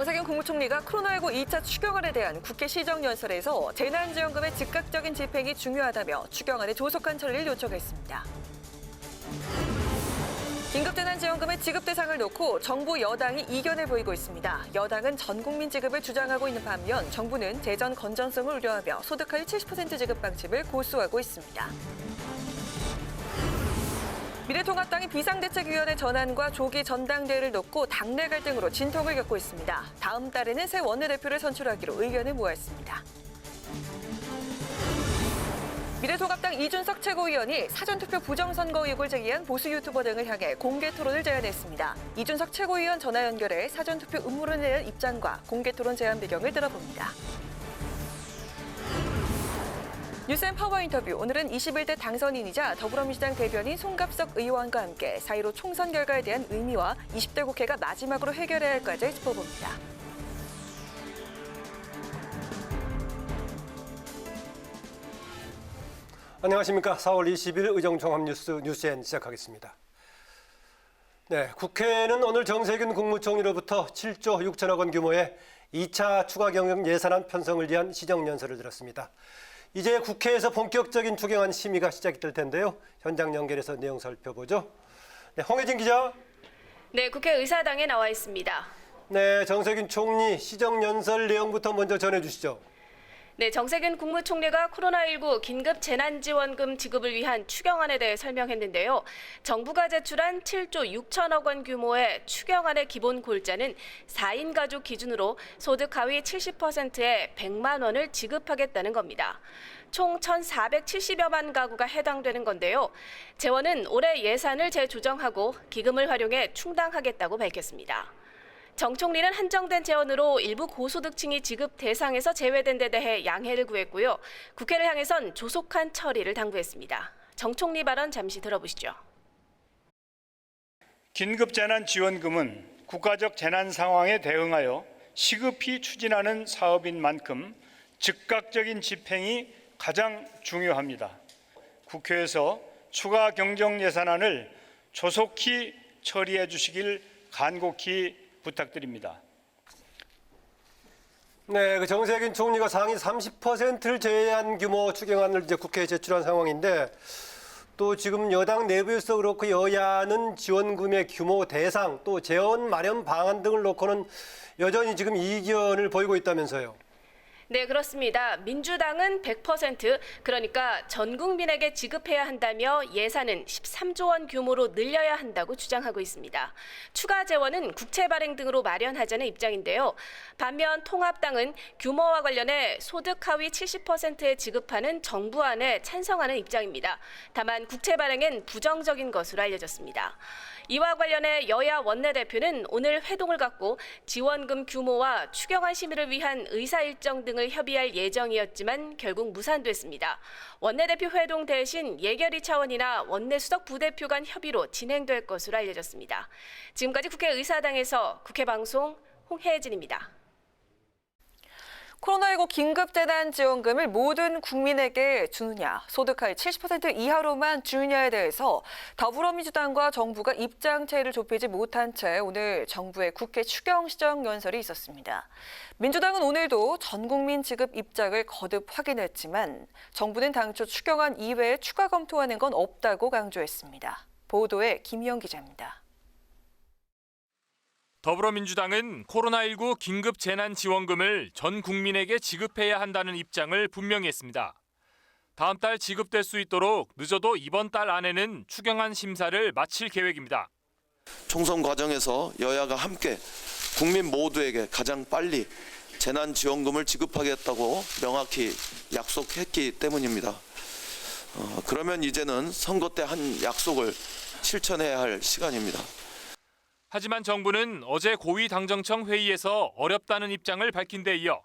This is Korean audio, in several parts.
정세균 국무총리가 코로나19 2차 추경안에 대한 국회 시정연설에서 재난지원금의 즉각적인 집행이 중요하다며 추경안의 조속한 처리를 요청했습니다. 긴급재난지원금의 지급 대상을 놓고 정부 여당이 이견을 보이고 있습니다. 여당은 전국민 지급을 주장하고 있는 반면 정부는 재정 건전성을 우려하며 소득하위 70% 지급 방침을 고수하고 있습니다. 미래통합당이 비상대책위원회 전환과 조기 전당대회를 놓고 당내 갈등으로 진통을 겪고 있습니다. 다음 달에는 새 원내대표를 선출하기로 의견을 모았습니다. 미래통합당 이준석 최고위원이 사전투표 부정선거 의혹을 제기한 보수 유튜버 등을 향해 공개 토론을 제안했습니다. 이준석 최고위원 전화 연결해 사전투표 음모론에 대한 입장과 공개 토론 제안 배경을 들어봅니다. 뉴스앤 파워 인터뷰. 오늘은 21대 당선인이자 더불어민주당 대변인 송갑석 의원과 함께 4.15 총선 결과에 대한 의미와 20대 국회가 마지막으로 해결해야 할 과제를 짚어봅니다. 안녕하십니까. 4월 20일 의정종합뉴스 뉴스엔 시작하겠습니다. 네, 국회는 오늘 정세균 국무총리로부터 7조 6천억 원 규모의 2차 추가 경영 예산안 편성을 위한 시정연설을 들었습니다. 이제 국회에서 본격적인 추경안 심의가 시작될 텐데요. 현장 연결해서 내용 살펴보죠. 네, 홍혜진 기자. 네, 국회의사당에 나와 있습니다. 네, 정세균 총리 시정연설 내용부터 먼저 전해주시죠. 네, 정세균 국무총리가 코로나19 긴급 재난지원금 지급을 위한 추경안에 대해 설명했는데요. 정부가 제출한 7조 6천억 원 규모의 추경안의 기본 골자는 4인 가족 기준으로 소득 하위 70%에 100만 원을 지급하겠다는 겁니다. 총 1,470여만 가구가 해당되는 건데요. 재원은 올해 예산을 재조정하고 기금을 활용해 충당하겠다고 밝혔습니다. 정 총리는 한정된 재원으로 일부 고소득층이 지급 대상에서 제외된 데 대해 양해를 구했고요. 국회를 향해선 조속한 처리를 당부했습니다. 정 총리 발언 잠시 들어보시죠. 긴급재난지원금은 국가적 재난 상황에 대응하여 시급히 추진하는 사업인 만큼 즉각적인 집행이 가장 중요합니다. 국회에서 추가 경정 예산안을 조속히 처리해 주시길 간곡히 부탁드립니다. 네, 정세균 총리가 상위 30%를 제외한 규모 추경안을 이제 국회에 제출한 상황인데 또 지금 여당 내부에서 그렇고 여야는 지원금의 규모 대상 또 재원 마련 방안 등을 놓고는 여전히 지금 이견을 보이고 있다면서요. 네, 그렇습니다. 민주당은 100%, 그러니까 전 국민에게 지급해야 한다며 예산은 13조 원 규모로 늘려야 한다고 주장하고 있습니다. 추가 재원은 국채 발행 등으로 마련하자는 입장인데요. 반면 통합당은 규모와 관련해 소득 하위 70%에 지급하는 정부안에 찬성하는 입장입니다. 다만 국채 발행은 부정적인 것으로 알려졌습니다. 이와 관련해 여야 원내대표는 오늘 회동을 갖고 지원금 규모와 추경안 심의를 위한 의사 일정 등을 협의할 예정이었지만 결국 무산됐습니다. 원내대표 회동 대신 예결위 차원이나 원내수석 부대표 간 협의로 진행될 것으로 알려졌습니다. 지금까지 국회의사당에서 국회방송 홍혜진입니다. 코로나19 긴급재난지원금을 모든 국민에게 주느냐, 소득 하위 70% 이하로만 주느냐에 대해서 더불어민주당과 정부가 입장 차이를 좁히지 못한 채 오늘 정부의 국회 추경 시정연설이 있었습니다. 민주당은 오늘도 전 국민 지급 입장을 거듭 확인했지만 정부는 당초 추경안 이외에 추가 검토하는 건 없다고 강조했습니다. 보도에 김희영 기자입니다. 더불어민주당은 코로나19 긴급재난지원금을 전 국민에게 지급해야 한다는 입장을 분명히 했습니다. 다음 달 지급될 수 있도록 늦어도 이번 달 안에는 추경안 심사를 마칠 계획입니다. 총선 과정에서 여야가 함께 국민 모두에게 가장 빨리 재난지원금을 지급하겠다고 명확히 약속했기 때문입니다. 그러면 이제는 선거 때 한 약속을 실천해야 할 시간입니다. 하지만 정부는 어제 고위당정청 회의에서 어렵다는 입장을 밝힌 데 이어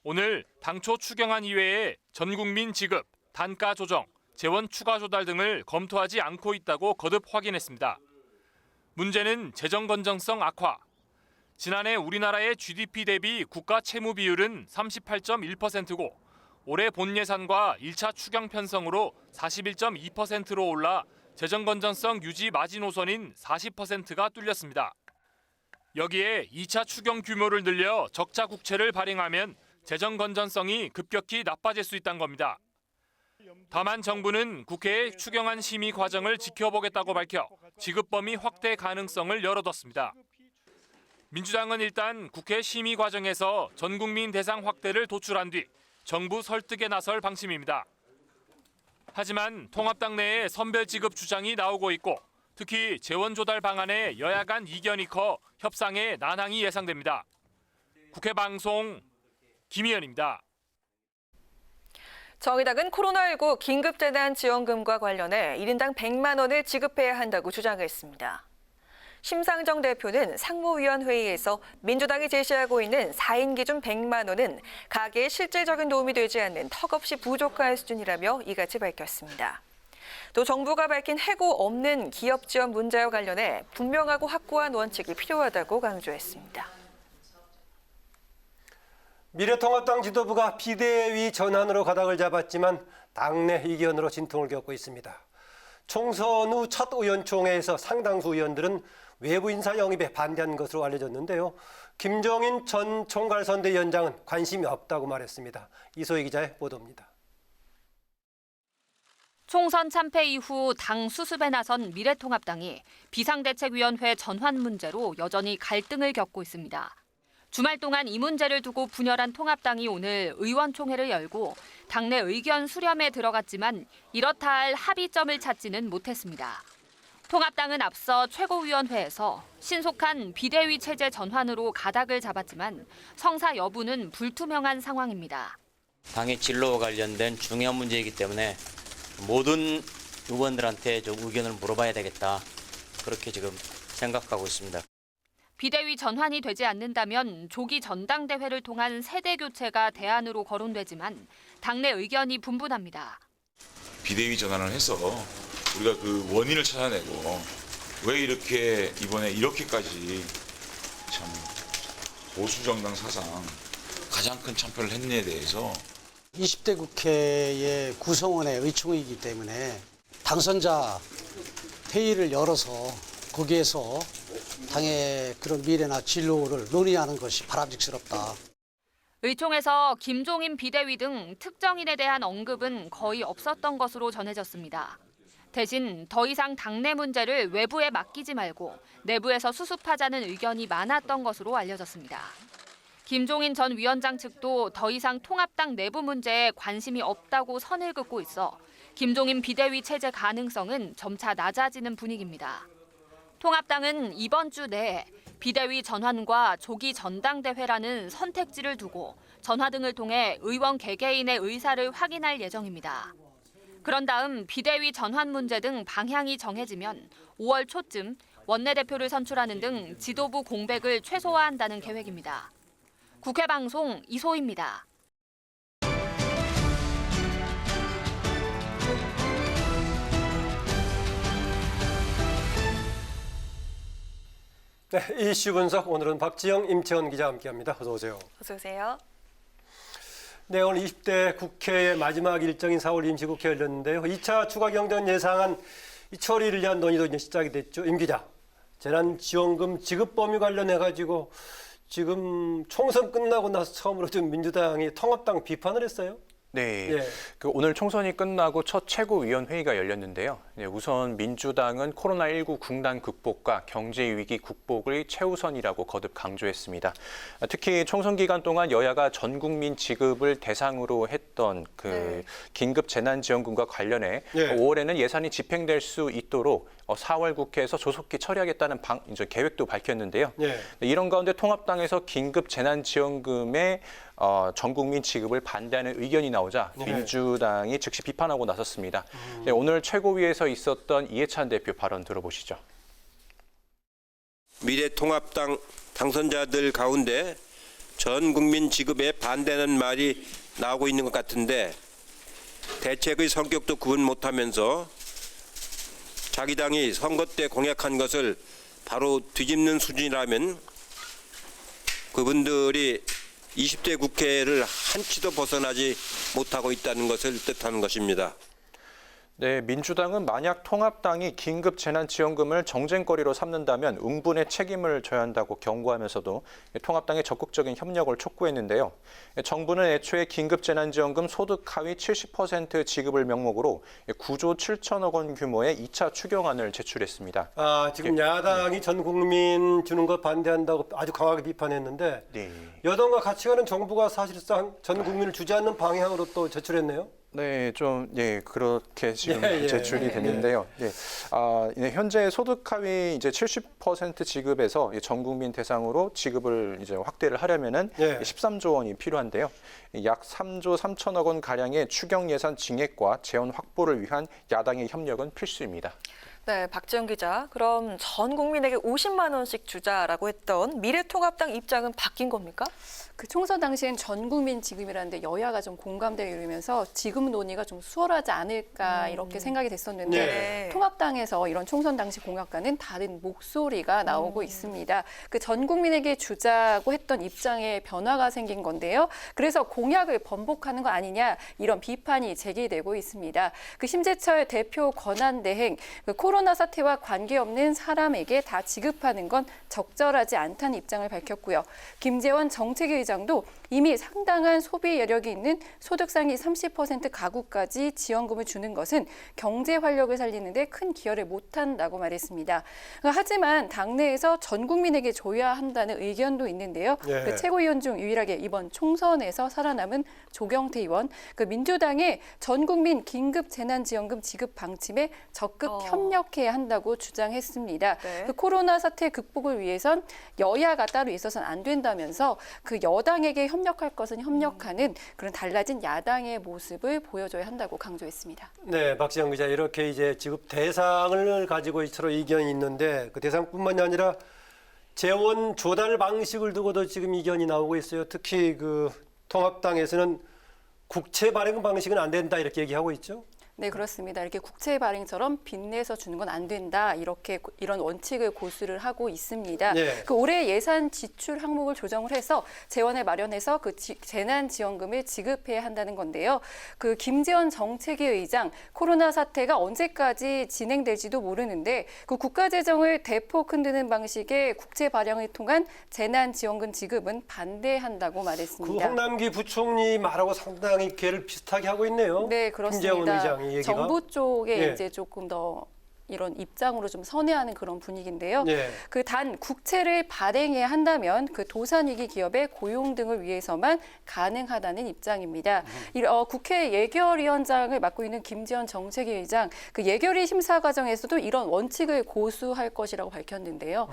오늘 당초 추경안 이외에 전 국민 지급, 단가 조정, 재원 추가 조달 등을 검토하지 않고 있다고 거듭 확인했습니다. 문제는 재정 건전성 악화. 지난해 우리나라의 GDP 대비 국가 채무 비율은 38.1%고 올해 본 예산과 1차 추경 편성으로 41.2%로 올라 재정 건전성 유지 마지노선인 40%가 뚫렸습니다. 여기에 2차 추경 규모를 늘려 적자 국채를 발행하면 재정 건전성이 급격히 나빠질 수 있다는 겁니다. 다만 정부는 국회의 추경안 심의 과정을 지켜보겠다고 밝혀 지급 범위 확대 가능성을 열어뒀습니다. 민주당은 일단 국회 심의 과정에서 전 국민 대상 확대를 도출한 뒤 정부 설득에 나설 방침입니다. 하지만 통합당 내에 선별 지급 주장이 나오고 있고 특히 재원 조달 방안에 여야 간 이견이 커 협상에 난항이 예상됩니다. 국회 방송 김희연입니다. 정의당은 코로나19 긴급재난지원금과 관련해 1인당 100만 원을 지급해야 한다고 주장했습니다. 심상정 대표는 상무위원회의에서 민주당이 제시하고 있는 4인 기준 100만 원은 가계에 실질적인 도움이 되지 않는 턱없이 부족한 수준이라며 이같이 밝혔습니다. 또 정부가 밝힌 해고 없는 기업 지원 문제와 관련해 분명하고 확고한 원칙이 필요하다고 강조했습니다. 미래통합당 지도부가 비대위 전환으로 가닥을 잡았지만 당내 이견으로 진통을 겪고 있습니다. 총선 후 첫 의원총회에서 상당수 의원들은 외부 인사 영입에 반대한 것으로 알려졌는데요. 김종인 전 총괄선대위원장은 관심이 없다고 말했습니다. 이소희 기자의 보도입니다. 총선 참패 이후 당 수습에 나선 미래통합당이 비상대책위원회 전환 문제로 여전히 갈등을 겪고 있습니다. 주말 동안 이 문제를 두고 분열한 통합당이 오늘 의원총회를 열고 당내 의견 수렴에 들어갔지만 이렇다 할 합의점을 찾지는 못했습니다. 통합당은 앞서 최고위원회에서 신속한 비대위 체제 전환으로 가닥을 잡았지만 성사 여부는 불투명한 상황입니다. 당의 진로와 관련된 중요한 문제이기 때문에 모든 의원들한테 좀 의견을 물어봐야 되겠다. 그렇게 지금 생각하고 있습니다. 비대위 전환이 되지 않는다면 조기 전당대회를 통한 세대 교체가 대안으로 거론되지만 당내 의견이 분분합니다. 비대위 전환을 해서 우리가 그 원인을 찾아내고 왜 이렇게 이번에 이렇게까지 참 보수 정당 사상 가장 큰 참패를 했느냐에 대해서 20대 국회의 구성원의 의총이기 때문에 당선자 회의를 열어서 거기에서 당의 그런 미래나 진로를 논의하는 것이 바람직스럽다. 의총에서 김종인 비대위 등 특정인에 대한 언급은 거의 없었던 것으로 전해졌습니다. 대신 더 이상 당내 문제를 외부에 맡기지 말고 내부에서 수습하자는 의견이 많았던 것으로 알려졌습니다. 김종인 전 위원장 측도 더 이상 통합당 내부 문제에 관심이 없다고 선을 긋고 있어 김종인 비대위 체제 가능성은 점차 낮아지는 분위기입니다. 통합당은 이번 주 내에 비대위 전환과 조기 전당대회라는 선택지를 두고 전화 등을 통해 의원 개개인의 의사를 확인할 예정입니다. 그런 다음 비대위 전환 문제 등 방향이 정해지면 5월 초쯤 원내대표를 선출하는 등 지도부 공백을 최소화한다는 계획입니다. 국회 방송 이소희입니다. 네, 이슈 분석 오늘은 박지영, 임채원 기자와 함께합니다. 어서 오세요. 어서 오세요. 네, 오늘 20대 국회의 마지막 일정인 4월 임시국회 열렸는데요. 2차 추가 경정 예산안 처리를 위한 논의도 이제 시작이 됐죠. 임 기자, 재난지원금 지급 범위 관련해가지고 지금 총선 끝나고 나서 처음으로 좀 민주당이 통합당 비판을 했어요. 네, 예. 오늘 총선이 끝나고 첫 최고위원회의가 열렸는데요. 우선 민주당은 코로나19 국난 극복과 경제 위기 극복을 최우선이라고 거듭 강조했습니다. 특히 총선 기간 동안 여야가 전 국민 지급을 대상으로 했던 긴급 재난지원금과 관련해 5월에는 예산이 집행될 수 있도록 4월 국회에서 조속히 처리하겠다는 계획도 밝혔는데요. 이런 가운데 통합당에서 긴급 재난지원금의 전 국민 지급을 반대하는 의견이 나오자 민주당이 즉시 비판하고 나섰습니다. 네, 오늘 최고위에서 있었던 이해찬 대표 발언 들어보시죠. 미래통합당 당선자들 가운데 전 국민 지급에 반대하는 말이 나오고 있는 것 같은데 대책의 성격도 구분 못하면서 자기 당이 선거 때 공약한 것을 바로 뒤집는 수준이라면 그분들이 20대 국회를 한치도 벗어나지 못하고 있다는 것을 뜻하는 것입니다. 네, 민주당은 만약 통합당이 긴급 재난지원금을 정쟁거리로 삼는다면 응분의 책임을 져야 한다고 경고하면서도 통합당의 적극적인 협력을 촉구했는데요. 정부는 애초에 긴급 재난지원금 소득 하위 70% 지급을 명목으로 9조 7천억 원 규모의 2차 추경안을 제출했습니다. 지금 야당이 전 국민 주는 것 반대한다고 아주 강하게 비판했는데 네. 여당과 같이 가는 정부가 사실상 전 국민을 주지 않는 방향으로 또 제출했네요. 네, 그렇게 지금 예. 제출이 됐는데요. 현재 소득 하위 이제 70% 지급에서 전 국민 대상으로 지급을 이제 확대를 하려면은 13조 원이 필요한데요. 약 3조 3천억 원 가량의 추경 예산 증액과 재원 확보를 위한 야당의 협력은 필수입니다. 네, 박지영 기자. 그럼 전 국민에게 50만 원씩 주자라고 했던 미래통합당 입장은 바뀐 겁니까? 그 총선 당시엔 전 국민 지급이라는데 여야가 좀 공감대를 이루면서 지급 논의가 좀 수월하지 않을까 이렇게 생각이 됐었는데 네. 통합당에서 이런 총선 당시 공약과는 다른 목소리가 나오고 있습니다. 그 전 국민에게 주자고 했던 입장에 변화가 생긴 건데요. 그래서 공약을 번복하는 거 아니냐 이런 비판이 제기되고 있습니다. 그 심재철 대표 권한대행 그 코로나 사태와 관계없는 사람에게 다 지급하는 건 적절하지 않다는 입장을 밝혔고요. 김재원 정책위 장도 이미 상당한 소비 여력이 있는 소득 상위 30% 가구까지 지원금을 주는 것은 경제 활력을 살리는 데 큰 기여를 못한다고 말했습니다. 하지만 당내에서 전 국민에게 줘야 한다는 의견도 있는데요. 그 최고위원 중 유일하게 이번 총선에서 살아남은 조경태 의원, 그 민주당의 전 국민 긴급 재난지원금 지급 방침에 적극 협력해야 한다고 주장했습니다. 네. 그 코로나 사태 극복을 위해선 여야가 따로 있어서는 안 된다면서 그 여당에게 협력할 것은 협력하는 그런 달라진 야당의 모습을 보여줘야 한다고 강조했습니다. 네, 박지영 기자, 이렇게 이제 지급 대상을 가지고 서로 이견이 있는데 그 대상뿐만이 아니라 재원 조달 방식을 두고도 지금 이견이 나오고 있어요. 특히 그 통합당에서는 국채 발행 방식은 안 된다 이렇게 얘기하고 있죠. 네, 그렇습니다. 이렇게 국채 발행처럼 빚내서 주는 건 안 된다. 이런 원칙을 고수를 하고 있습니다. 그 올해 예산 지출 항목을 조정을 해서 재원을 마련해서 그 재난지원금을 지급해야 한다는 건데요. 그 김재원 정책위 의장, 코로나 사태가 언제까지 진행될지도 모르는데 그 국가재정을 대폭 흔드는 방식의 국채 발행을 통한 재난지원금 지급은 반대한다고 말했습니다. 그 홍남기 부총리 말하고 상당히 궤를 비슷하게 하고 있네요. 네, 그렇습니다. 김재원 의장이 얘기가. 정부 쪽에 이제 조금 더 이런 입장으로 좀 선회하는 그런 분위기인데요. 그 단 국채를 발행해야 한다면 그 도산위기 기업의 고용 등을 위해서만 가능하다는 입장입니다. 국회 예결위원장을 맡고 있는 김재원 정책위 의장, 그 예결위 심사 과정에서도 이런 원칙을 고수할 것이라고 밝혔는데요.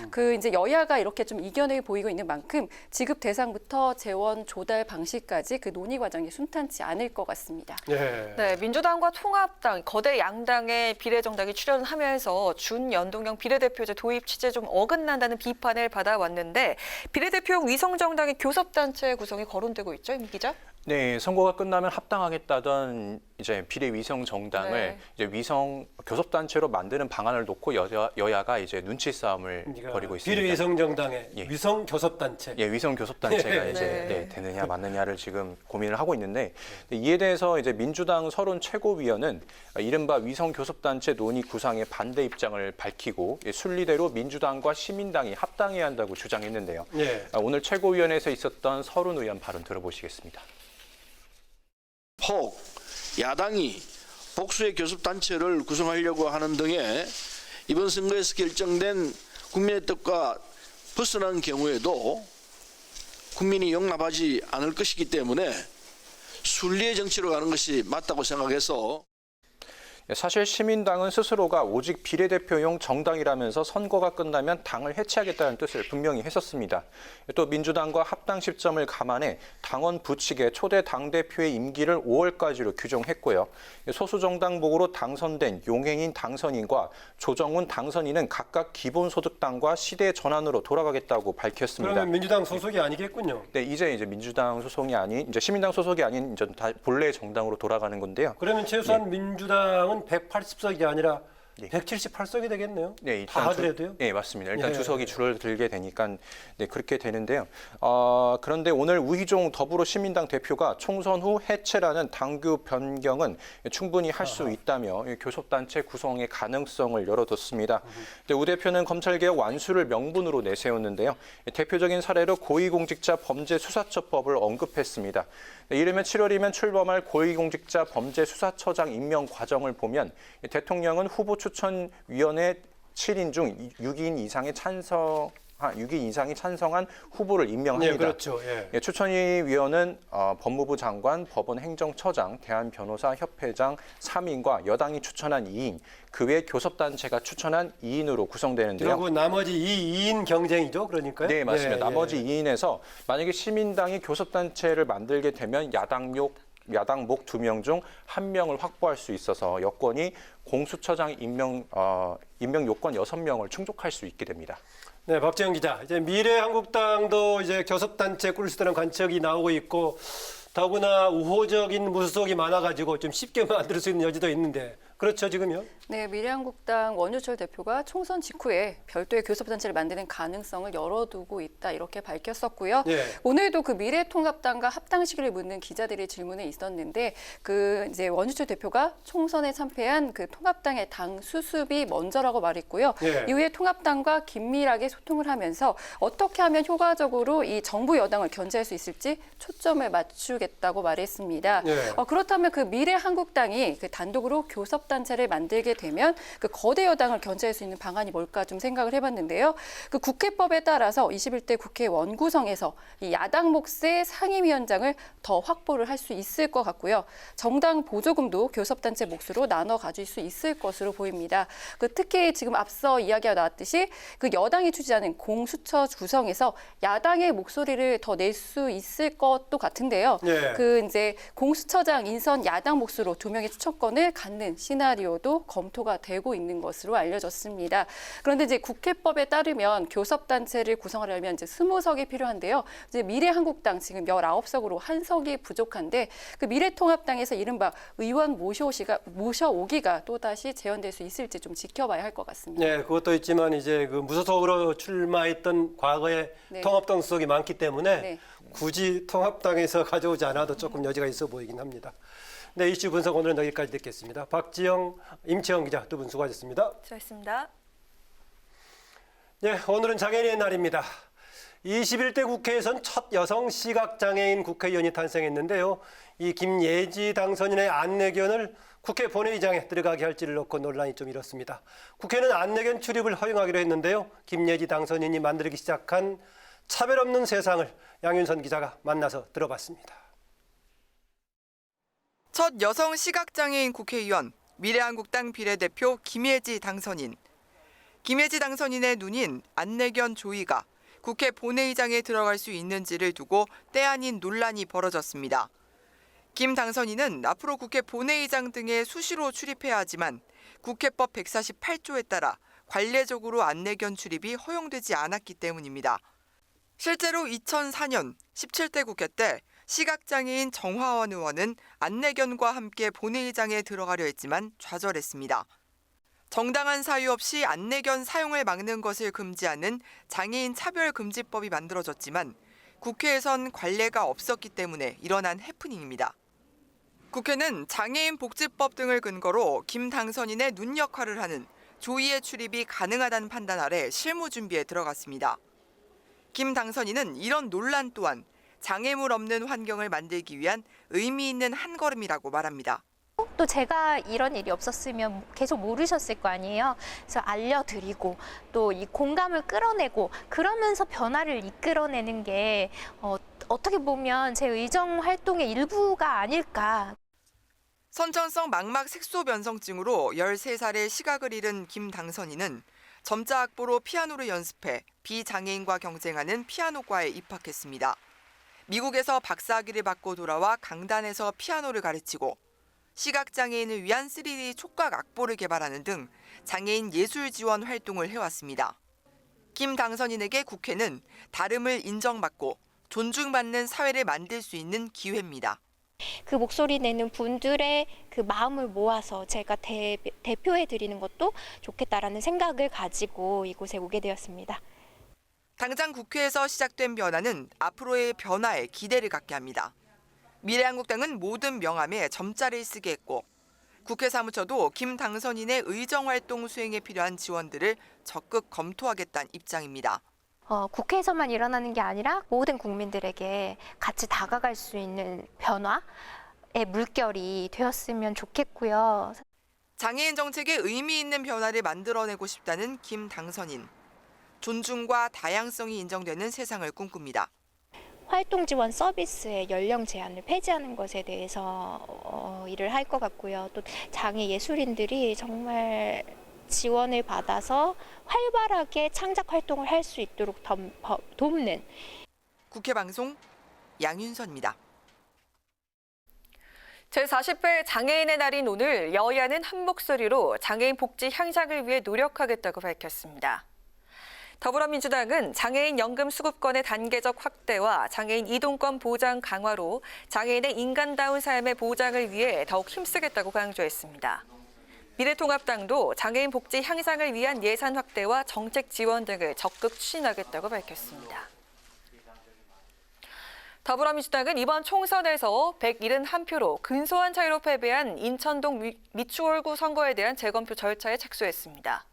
그 이제 여야가 이렇게 좀 이견을 보이고 있는 만큼 지급 대상부터 재원 조달 방식까지 그 논의 과정이 순탄치 않을 것 같습니다. 네, 민주당과 통합당, 거대 양당의 비례정당이 출연하면서 준연동형 비례대표제 도입 취지에 좀 어긋난다는 비판을 받아왔는데 비례대표용 위성정당의 교섭단체 구성이 거론되고 있죠, 임 기자? 네, 선거가 끝나면 합당하겠다던 이제 비례 위성 정당을 이제 위성 교섭단체로 만드는 방안을 놓고 여야가 이제 눈치 싸움을 벌이고 있습니다. 비례 위성 정당의 위성 교섭단체. 위성 교섭단체가 이제 되느냐 맞느냐를 지금 고민을 하고 있는데 이에 대해서 이제 민주당 서른 최고위원은 이른바 위성 교섭단체 논의 구상에 반대 입장을 밝히고 순리대로 민주당과 시민당이 합당해야 한다고 주장했는데요. 오늘 최고위원회에서 있었던 서른 의원 발언 들어보시겠습니다. 혹 야당이 복수의 교섭단체를 구성하려고 하는 등의 이번 선거에서 결정된 국민의 뜻과 벗어난 경우에도 국민이 용납하지 않을 것이기 때문에 순리의 정치로 가는 것이 맞다고 생각해서 사실 시민당은 스스로가 오직 비례대표용 정당이라면서 선거가 끝나면 당을 해체하겠다는 뜻을 분명히 했었습니다. 또 민주당과 합당 시점을 감안해 당원 부칙에 초대 당대표의 임기를 5월까지로 규정했고요. 소수정당복으로 당선된 용행인 당선인과 조정훈 당선인은 각각 기본소득당과 시대 전환으로 돌아가겠다고 밝혔습니다. 그러면 민주당 소속이 아니겠군요. 네, 이제 민주당 소속이 아닌 이제 시민당 소속이 아닌 이제 본래 정당으로 돌아가는 건데요. 그러면 최소한 민주당은 180석이 아니라 네. 178석이 되겠네요. 네, 다 하더라도요? 네, 맞습니다. 일단 예. 주석이 줄어들게 되니까 네, 그렇게 되는데요. 그런데 오늘 우희종 더불어시민당 대표가 총선 후 해체라는 당규 변경은 충분히 할 수 있다며 교섭단체 구성의 가능성을 열어뒀습니다. 우 대표는 검찰개혁 완수를 명분으로 내세웠는데요. 대표적인 사례로 고위공직자 범죄수사처법을 언급했습니다. 이르면 7월이면 출범할 고위공직자 범죄수사처장 임명 과정을 보면 대통령은 후보 추천위원회 7인 중 6인 이상이 찬성한 후보를 임명합니다. 네, 그렇죠. 예. 추천위원은 법무부 장관, 법원 행정처장, 대한변호사협회장 3인과 여당이 추천한 2인, 그 외 교섭단체가 추천한 2인으로 구성되는데요. 그리고 나머지 2인 경쟁이죠, 그러니까요? 네, 맞습니다. 예, 나머지 2인에서 만약에 시민당이 교섭단체를 만들게 되면 야당목 2명 중 1명을 확보할 수 있어서 여권이 공수처장 임명 요건 6명을 충족할 수 있게 됩니다. 네, 박지영 기자. 이제 미래한국당도 이제 교섭단체 꿀수다는 관측이 나오고 있고, 더구나 우호적인 무소속이 많아가지고 좀 쉽게 만들 수 있는 여지도 있는데, 그렇죠, 지금요? 네, 미래한국당 원유철 대표가 총선 직후에 별도의 교섭단체를 만드는 가능성을 열어두고 있다 이렇게 밝혔었고요. 예. 오늘도 그 미래통합당과 합당 시기를 묻는 기자들의 질문에 있었는데 이제 원유철 대표가 총선에 참패한 그 통합당의 당 수습이 먼저라고 말했고요. 예. 이후에 통합당과 긴밀하게 소통을 하면서 어떻게 하면 효과적으로 이 정부 여당을 견제할 수 있을지 초점을 맞추겠다고 말했습니다. 예. 그렇다면 그 미래한국당이 그 단독으로 교섭단체를 만들게 되면 그 거대 여당을 견제할 수 있는 방안이 뭘까 좀 생각을 해봤는데요. 그 국회법에 따라서 21대 국회 원구성에서 이 야당 몫의 상임위원장을 더 확보를 할 수 있을 것 같고요. 정당 보조금도 교섭단체 몫으로 나눠 가질 수 있을 것으로 보입니다. 특히 지금 앞서 이야기가 나왔듯이 그 여당이 추진하는 공수처 구성에서 야당의 목소리를 더 낼 수 있을 것도 같은데요. 예. 이제 공수처장 인선 야당 몫으로 2명의 추천권을 갖는 시나리오도 검토가 되고 있는 것으로 알려졌습니다. 그런데 이제 국회법에 따르면 교섭단체를 구성하려면 이제 20석이 필요한데요. 이제 미래한국당 지금 19석으로 1석이 부족한데 그 미래통합당에서 이른바 의원 모셔오기가 또다시 재현될 수 있을지 좀 지켜봐야 할 것 같습니다. 네, 그것도 있지만 이제 그 무소속으로 출마했던 과거에 네. 통합당 수석이 많기 때문에 네. 굳이 통합당에서 가져오지 않아도 조금 여지가 있어 보이긴 합니다. 네, 이슈 분석 오늘은 여기까지 듣겠습니다. 박지영, 임채영 기자 두 분 수고하셨습니다. 수고하셨습니다. 네, 오늘은 장애인의 날입니다. 21대 국회에선 첫 여성 시각장애인 국회의원이 탄생했는데요. 이 김예지 당선인의 안내견을 국회 본회의장에 들어가게 할지를 놓고 논란이 좀 일었습니다. 국회는 안내견 출입을 허용하기로 했는데요. 김예지 당선인이 만들기 시작한 차별 없는 세상을 양윤선 기자가 만나서 들어봤습니다. 첫 여성 시각장애인 국회의원, 미래한국당 비례대표 김예지 당선인. 김예지 당선인의 눈인 안내견 조이가 국회 본회의장에 들어갈 수 있는지를 두고 때 아닌 논란이 벌어졌습니다. 김 당선인은 앞으로 국회 본회의장 등에 수시로 출입해야 하지만 국회법 148조에 따라 관례적으로 안내견 출입이 허용되지 않았기 때문입니다. 실제로 2004년 17대 국회 때 시각장애인 정화원 의원은 안내견과 함께 본회의장에 들어가려 했지만 좌절했습니다. 정당한 사유 없이 안내견 사용을 막는 것을 금지하는 장애인 차별금지법이 만들어졌지만 국회에선 관례가 없었기 때문에 일어난 해프닝입니다. 국회는 장애인 복지법 등을 근거로 김 당선인의 눈 역할을 하는 조이의 출입이 가능하다는 판단 아래 실무 준비에 들어갔습니다. 김 당선인은 이런 논란 또한 장애물 없는 환경을 만들기 위한 의미 있는 한 걸음이라고 말합니다. 또 제가 이런 일이 없었으면 계속 모르셨을 거 아니에요. 그래서 알려드리고 또 이 공감을 끌어내고 그러면서 변화를 이끌어내는 게 어떻게 보면 제 의정 활동의 일부가 아닐까. 선천성 망막 색소변성증으로 13살의 시각을 잃은 김 당선인은 점자 악보로 피아노를 연습해 비장애인과 경쟁하는 피아노과에 입학했습니다. 미국에서 박사학위를 받고 돌아와 강단에서 피아노를 가르치고 시각장애인을 위한 3D 촉각 악보를 개발하는 등 장애인 예술 지원 활동을 해왔습니다. 김 당선인에게 국회는 다름을 인정받고 존중받는 사회를 만들 수 있는 기회입니다. 그 목소리 내는 분들의 그 마음을 모아서 제가 대표해 드리는 것도 좋겠다라는 생각을 가지고 이곳에 오게 되었습니다. 당장 국회에서 시작된 변화는 앞으로의 변화에 기대를 갖게 합니다. 미래한국당은 모든 명함에 점자를 쓰게 했고 국회 사무처도 김 당선인의 의정활동 수행에 필요한 지원들을 적극 검토하겠다는 입장입니다. 국회에서만 일어나는 게 아니라 모든 국민들에게 같이 다가갈 수 있는 변화의 물결이 되었으면 좋겠고요. 장애인 정책에 의미 있는 변화를 만들어내고 싶다는 김 당선인. 존중과 다양성이 인정되는 세상을 꿈꿉니다. 활동 지원 서비스의 연령 제한을 폐지하는 것에 대해서 일을 할 것 같고요. 또 장애 예술인들이 정말 지원을 받아서 활발하게 창작 활동을 할 수 있도록 돕는 국회 방송 양윤선입니다. 제40회 장애인의 날인 오늘 여야는 한 목소리로 장애인 복지 향상을 위해 노력하겠다고 밝혔습니다. 더불어민주당은 장애인 연금 수급권의 단계적 확대와 장애인 이동권 보장 강화로 장애인의 인간다운 삶의 보장을 위해 더욱 힘쓰겠다고 강조했습니다. 미래통합당도 장애인 복지 향상을 위한 예산 확대와 정책 지원 등을 적극 추진하겠다고 밝혔습니다. 더불어민주당은 이번 총선에서 171표로 근소한 차이로 패배한 인천동 미추홀구 선거에 대한 재검표 절차에 착수했습니다.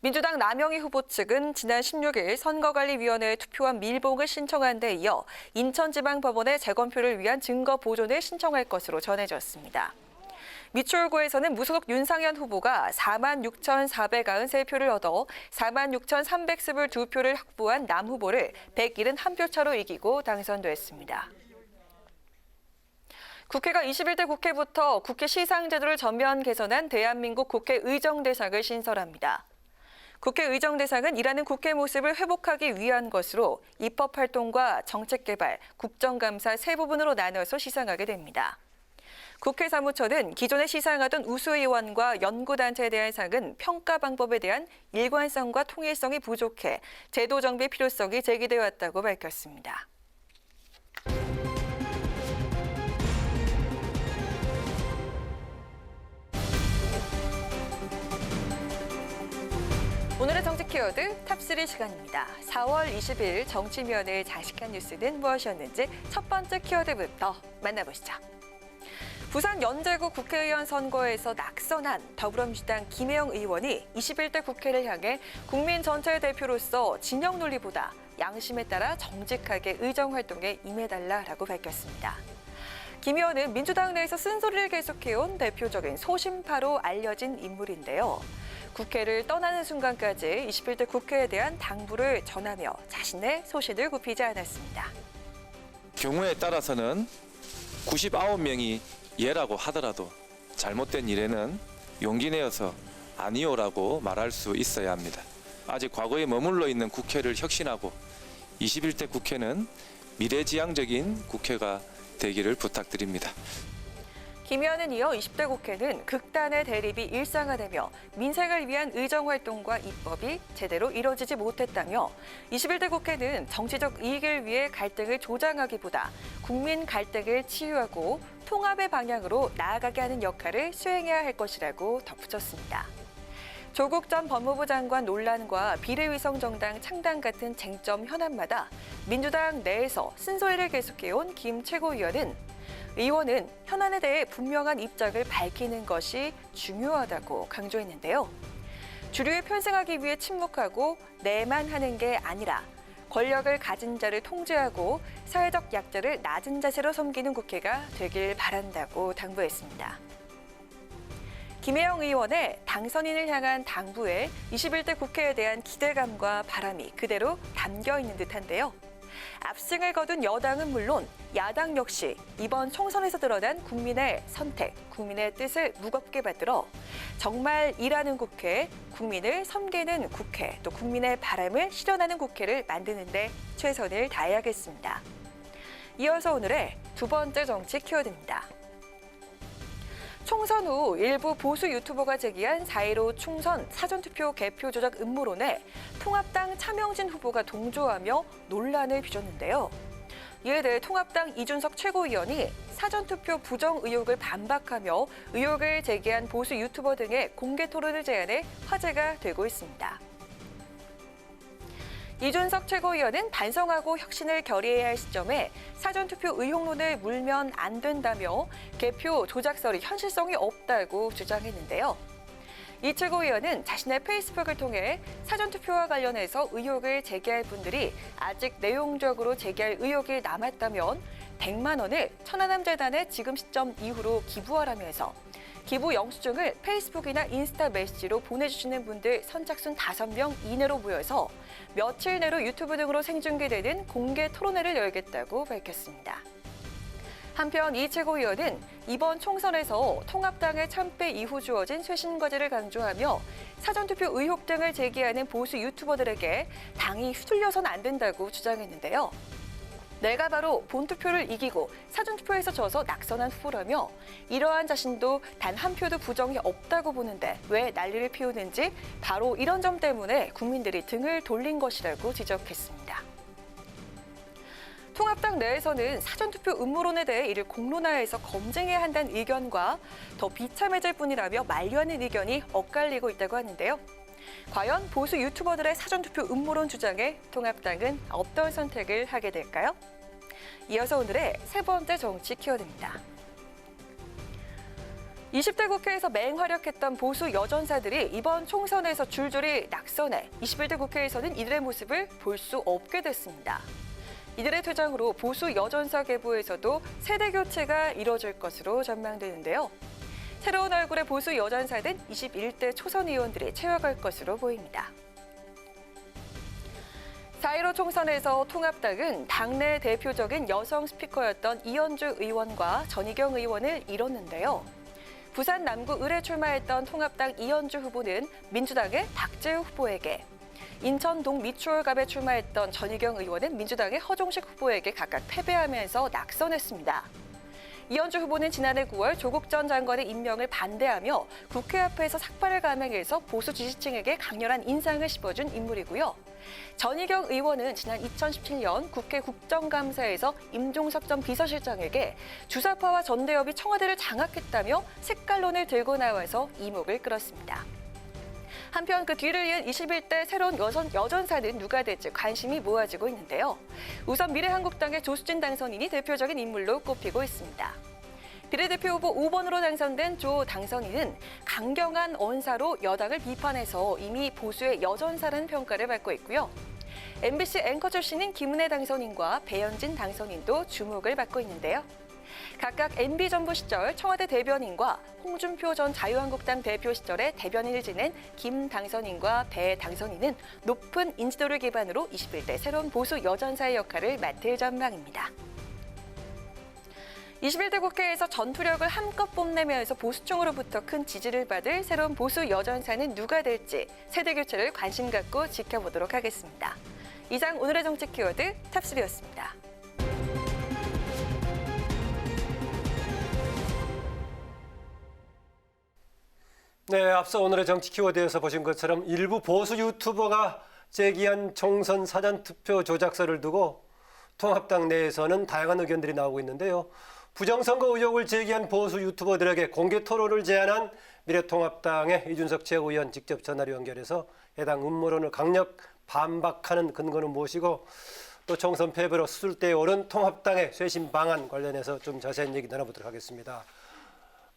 민주당 남영희 후보 측은 지난 16일 선거관리위원회에 투표한 밀봉을 신청한 데 이어 인천지방법원에 재검표를 위한 증거 보존을 신청할 것으로 전해졌습니다. 미추홀구에서는 무소속 윤상현 후보가 46,493표를 얻어 46,322표를 확보한 남 후보를 171표 차로 이기고 당선됐습니다. 국회가 21대 국회부터 국회 시상제도를 전면 개선한 대한민국 국회의정대상을 신설합니다. 국회의정대상은 일하는 국회 모습을 회복하기 위한 것으로 입법활동과 정책개발, 국정감사 세 부분으로 나눠서 시상하게 됩니다. 국회 사무처는 기존에 시상하던 우수의원과 연구단체에 대한 상은 평가 방법에 대한 일관성과 통일성이 부족해 제도 정비 필요성이 제기되어 왔다고 밝혔습니다. 오늘의 정치 키워드 탑3 시간입니다. 4월 20일 정치면을 장식한 뉴스는 무엇이었는지 첫 번째 키워드부터 만나보시죠. 부산 연제구 국회의원 선거에서 낙선한 더불어민주당 김혜영 의원이 21대 국회를 향해 국민 전체의 대표로서 진영 논리보다 양심에 따라 정직하게 의정활동에 임해달라라고 밝혔습니다. 김 의원은 민주당 내에서 쓴소리를 계속해온 대표적인 소신파로 알려진 인물인데요. 국회를 떠나는 순간까지 21대 국회에 대한 당부를 전하며 자신의 소신을 굽히지 않았습니다. 경우에 따라서는 99명이 예라고 하더라도 잘못된 일에는 용기 내어서 아니오라고 말할 수 있어야 합니다. 아직 과거에 머물러 있는 국회를 혁신하고 21대 국회는 미래지향적인 국회가 되기를 부탁드립니다. 김 의원은 이어 20대 국회는 극단의 대립이 일상화되며 민생을 위한 의정활동과 입법이 제대로 이뤄지지 못했다며 21대 국회는 정치적 이익을 위해 갈등을 조장하기보다 국민 갈등을 치유하고 통합의 방향으로 나아가게 하는 역할을 수행해야 할 것이라고 덧붙였습니다. 조국 전 법무부 장관 논란과 비례위성정당 창당 같은 쟁점 현안마다 민주당 내에서 쓴소리를 계속해온 김 최고위원은 의원은 현안에 대해 분명한 입장을 밝히는 것이 중요하다고 강조했는데요. 주류에 편승하기 위해 침묵하고 내만 하는 게 아니라 권력을 가진 자를 통제하고 사회적 약자를 낮은 자세로 섬기는 국회가 되길 바란다고 당부했습니다. 김혜영 의원의 당선인을 향한 당부에 21대 국회에 대한 기대감과 바람이 그대로 담겨 있는 듯한데요. 압승을 거둔 여당은 물론 야당 역시 이번 총선에서 드러난 국민의 선택, 국민의 뜻을 무겁게 받들어 정말 일하는 국회, 국민을 섬기는 국회, 또 국민의 바람을 실현하는 국회를 만드는 데 최선을 다해야겠습니다. 이어서 오늘의 두 번째 정치 키워드입니다. 총선 후 일부 보수 유튜버가 제기한 4.15 총선 사전투표 개표 조작 음모론에 통합당 차명진 후보가 동조하며 논란을 빚었는데요. 이에 대해 통합당 이준석 최고위원이 사전투표 부정 의혹을 반박하며 의혹을 제기한 보수 유튜버 등의 공개 토론을 제안해 화제가 되고 있습니다. 이준석 최고위원은 반성하고 혁신을 결의해야 할 시점에 사전투표 의혹론을 물면 안 된다며 개표 조작설이 현실성이 없다고 주장했는데요. 이 최고위원은 자신의 페이스북을 통해 사전투표와 관련해서 의혹을 제기할 분들이 아직 내용적으로 제기할 의혹이 남았다면 100만 원을 천안함 재단에 지금 시점 이후로 기부하라며 해서 기부 영수증을 페이스북이나 인스타 메시지로 보내주시는 분들 선착순 5명 이내로 모여서 며칠 내로 유튜브 등으로 생중계되는 공개 토론회를 열겠다고 밝혔습니다. 한편 이 최고위원은 이번 총선에서 통합당의 참패 이후 주어진 쇄신과제를 강조하며 사전투표 의혹 등을 제기하는 보수 유튜버들에게 당이 휘둘려선 안 된다고 주장했는데요. 내가 바로 본투표를 이기고 사전투표에서 져서 낙선한 후보라며 이러한 자신도 단 한 표도 부정이 없다고 보는데 왜 난리를 피우는지 바로 이런 점 때문에 국민들이 등을 돌린 것이라고 지적했습니다. 통합당 내에서는 사전투표 음모론에 대해 이를 공론화해서 검증해야 한다는 의견과 더 비참해질 뿐이라며 만류하는 의견이 엇갈리고 있다고 하는데요. 과연 보수 유튜버들의 사전투표 음모론 주장에 통합당은 어떤 선택을 하게 될까요? 이어서 오늘의 세 번째 정치 키워드입니다. 20대 국회에서 맹활약했던 보수 여전사들이 이번 총선에서 줄줄이 낙선해 21대 국회에서는 이들의 모습을 볼 수 없게 됐습니다. 이들의 퇴장으로 보수 여전사 계보에서도 세대 교체가 이뤄질 것으로 전망되는데요. 새로운 얼굴의 보수 여전사는 21대 초선 의원들이 채워갈 것으로 보입니다. 4.15 총선에서 통합당은 당내 대표적인 여성 스피커였던 이현주 의원과 전희경 의원을 잃었는데요. 부산 남구 을에 출마했던 통합당 이현주 후보는 민주당의 박재우 후보에게, 인천 동미추홀갑에 출마했던 전희경 의원은 민주당의 허종식 후보에게 각각 패배하면서 낙선했습니다. 이현주 후보는 지난해 9월 조국 전 장관의 임명을 반대하며 국회 앞에서 삭발을 감행해서 보수 지지층에게 강렬한 인상을 씹어준 인물이고요. 전희경 의원은 지난 2017년 국회 국정감사에서 임종석 전 비서실장에게 주사파와 전대협이 청와대를 장악했다며 색깔론을 들고 나와서 이목을 끌었습니다. 한편 그 뒤를 이은 21대 새로운 여전사는 누가 될지 관심이 모아지고 있는데요. 우선 미래한국당의 조수진 당선인이 대표적인 인물로 꼽히고 있습니다. 비례대표 후보 5번으로 당선된 조 당선인은 강경한 언사로 여당을 비판해서 이미 보수의 여전사라는 평가를 받고 있고요. MBC 앵커 출신인 김은혜 당선인과 배현진 당선인도 주목을 받고 있는데요. 각각 MB정부 시절 청와대 대변인과 홍준표 전 자유한국당 대표 시절에 대변인을 지낸 김 당선인과 배 당선인은 높은 인지도를 기반으로 21대 새로운 보수 여전사의 역할을 맡을 전망입니다. 21대 국회에서 전투력을 한껏 뽐내면서 보수층으로부터 큰 지지를 받을 새로운 보수 여전사는 누가 될지 세대 교체를 관심 갖고 지켜보도록 하겠습니다. 이상 오늘의 정치 키워드 탑3였습니다. 네, 앞서 오늘의 정치 키워드에서 보신 것처럼 일부 보수 유튜버가 제기한 총선 사전투표 조작설을 두고 통합당 내에서는 다양한 의견들이 나오고 있는데요. 부정선거 의혹을 제기한 보수 유튜버들에게 공개 토론을 제안한 미래통합당의 이준석 최고위원 직접 전화로 연결해서 해당 음모론을 강력 반박하는 근거는 무엇이고 또 총선 패배로 수술대에 오른 통합당의 쇄신 방안 관련해서 좀 자세한 얘기 나눠보도록 하겠습니다.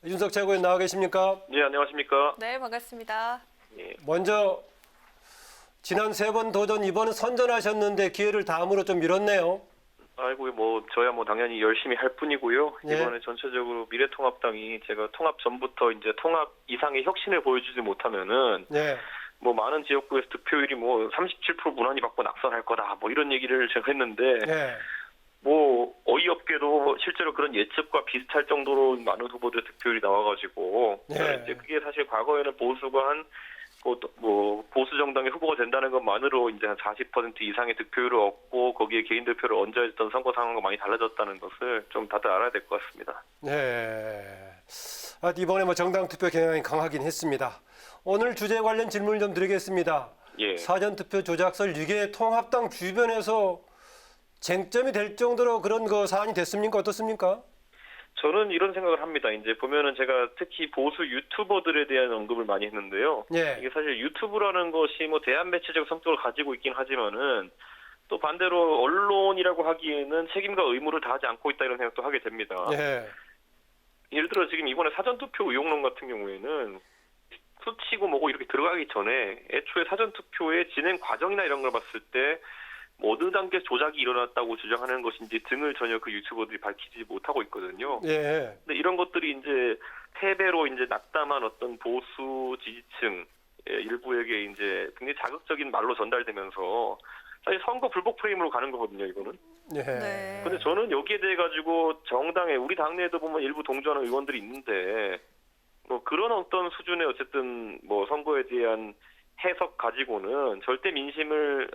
이준석 최고위원 나와 계십니까? 네, 안녕하십니까? 네, 반갑습니다. 먼저 지난 3번 도전 이번은 선전하셨는데 기회를 다음으로 좀 미뤘네요. 아이고 저야 당연히 열심히 할 뿐이고요. 네. 이번에 전체적으로 미래통합당이 제가 통합 전부터 이제 통합 이상의 혁신을 보여주지 못하면은 네. 많은 지역구에서 득표율이 37% 무난히 받고 낙선할 거다 이런 얘기를 제가 했는데 네. 어이없게도 실제로 그런 예측과 비슷할 정도로 많은 후보들의 득표율이 나와가지고 네. 이제 그게 사실 과거에는 보수가 한 보수 정당의 후보가 된다는 것만으로 이제 한 40% 이상의 득표율을 얻고 거기에 개인 득표를 얹어야 했던 선거 상황과 많이 달라졌다는 것을 좀 다들 알아야 될 것 같습니다. 네. 이번에 정당 투표 경향이 강하긴 했습니다. 오늘 주제 관련 질문을 좀 드리겠습니다. 예. 사전투표 조작설 이게 통합당 주변에서 쟁점이 될 정도로 그런 그 사안이 됐습니까? 어떻습니까? 저는 이런 생각을 합니다. 이제 보면은 제가 특히 보수 유튜버들에 대한 언급을 많이 했는데요. 예. 이게 사실 유튜브라는 것이 뭐 대한 매체적 성격을 가지고 있긴 하지만은 또 반대로 언론이라고 하기에는 책임과 의무를 다하지 않고 있다 이런 생각도 하게 됩니다. 예. 예를 들어 지금 이번에 사전투표 의혹론 같은 경우에는 수치고 뭐고 이렇게 들어가기 전에 애초에 사전투표의 진행 과정이나 이런 걸 봤을 때 뭐 어느 단계 조작이 일어났다고 주장하는 것인지 등을 전혀 그 유튜버들이 밝히지 못하고 있거든요. 예. 근데 이런 것들이 이제 패배로 이제 낙담한 어떤 보수 지지층 일부에게 이제 굉장히 자극적인 말로 전달되면서 사실 선거 불복 프레임으로 가는 거거든요, 이거는. 예. 네. 근데 저는 여기에 대해 가지고 정당에 우리 당내에도 보면 일부 동조하는 의원들이 있는데 뭐 그런 어떤 수준의 어쨌든 뭐 선거에 대한 해석 가지고는 절대 민심을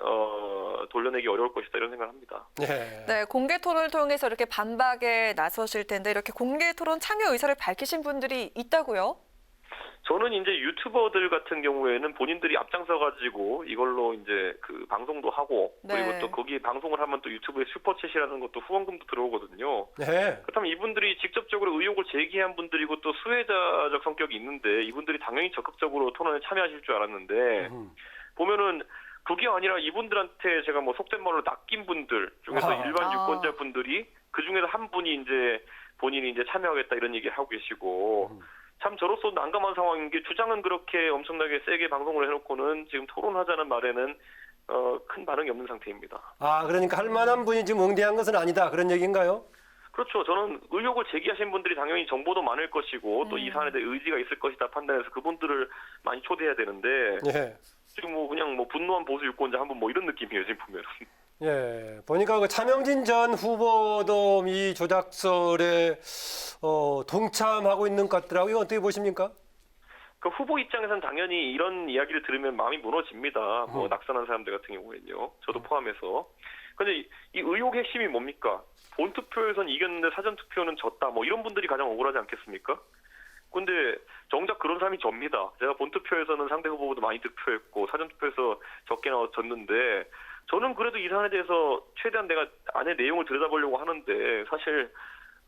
돌려내기 어려울 것이다 이런 생각을 합니다. 예. 네, 공개 토론을 통해서 이렇게 반박에 나서실 텐데 이렇게 공개 토론 참여 의사를 밝히신 분들이 있다고요? 저는 이제 유튜버들 같은 경우에는 본인들이 앞장서가지고 이걸로 이제 그 방송도 하고 그리고 네. 또 거기 방송을 하면 또 유튜브에 슈퍼챗이라는 것도 후원금도 들어오거든요. 예. 그렇다면 이분들이 직접적으로 의혹을 제기한 분들이고 또 수혜자적 성격이 있는데 이분들이 당연히 적극적으로 토론에 참여하실 줄 알았는데 보면은 그게 아니라 이분들한테 제가 뭐 속된 말로 낚인 분들 중에서 일반 유권자 분들이 그 중에서 한 분이 이제 본인이 이제 참여하겠다 이런 얘기를 하고 계시고 참 저로서 난감한 상황인 게 주장은 그렇게 엄청나게 세게 방송을 해놓고는 지금 토론하자는 말에는 큰 반응이 없는 상태입니다. 아, 그러니까 할 만한 분이 지금 응대한 것은 아니다. 그런 얘기인가요? 그렇죠. 저는 의혹을 제기하신 분들이 당연히 정보도 많을 것이고 또 이 사안에 대해 의지가 있을 것이다 판단해서 그분들을 많이 초대해야 되는데 예. 지금 뭐 그냥 뭐 분노한 보수 유권자 한 분 뭐 이런 느낌이에요 지금 보면은. 예. 보니까 그 차명진 전 후보도 이 조작설에 동참하고 있는 것 같더라고요. 이거 어떻게 보십니까? 그 후보 입장에서는 당연히 이런 이야기를 들으면 마음이 무너집니다. 뭐 낙선한 사람들 같은 경우에는요. 저도 포함해서. 근데 이 의혹 핵심이 뭡니까? 본투표에서는 이겼는데 사전투표는 졌다. 뭐 이런 분들이 가장 억울하지 않겠습니까? 근데 정작 그런 사람이 접니다. 제가 본투표에서는 상대 후보보다 많이 득표했고 사전투표에서 적게 졌는데 저는 그래도 이 사안에 대해서 최대한 내가 안에 내용을 들여다보려고 하는데 사실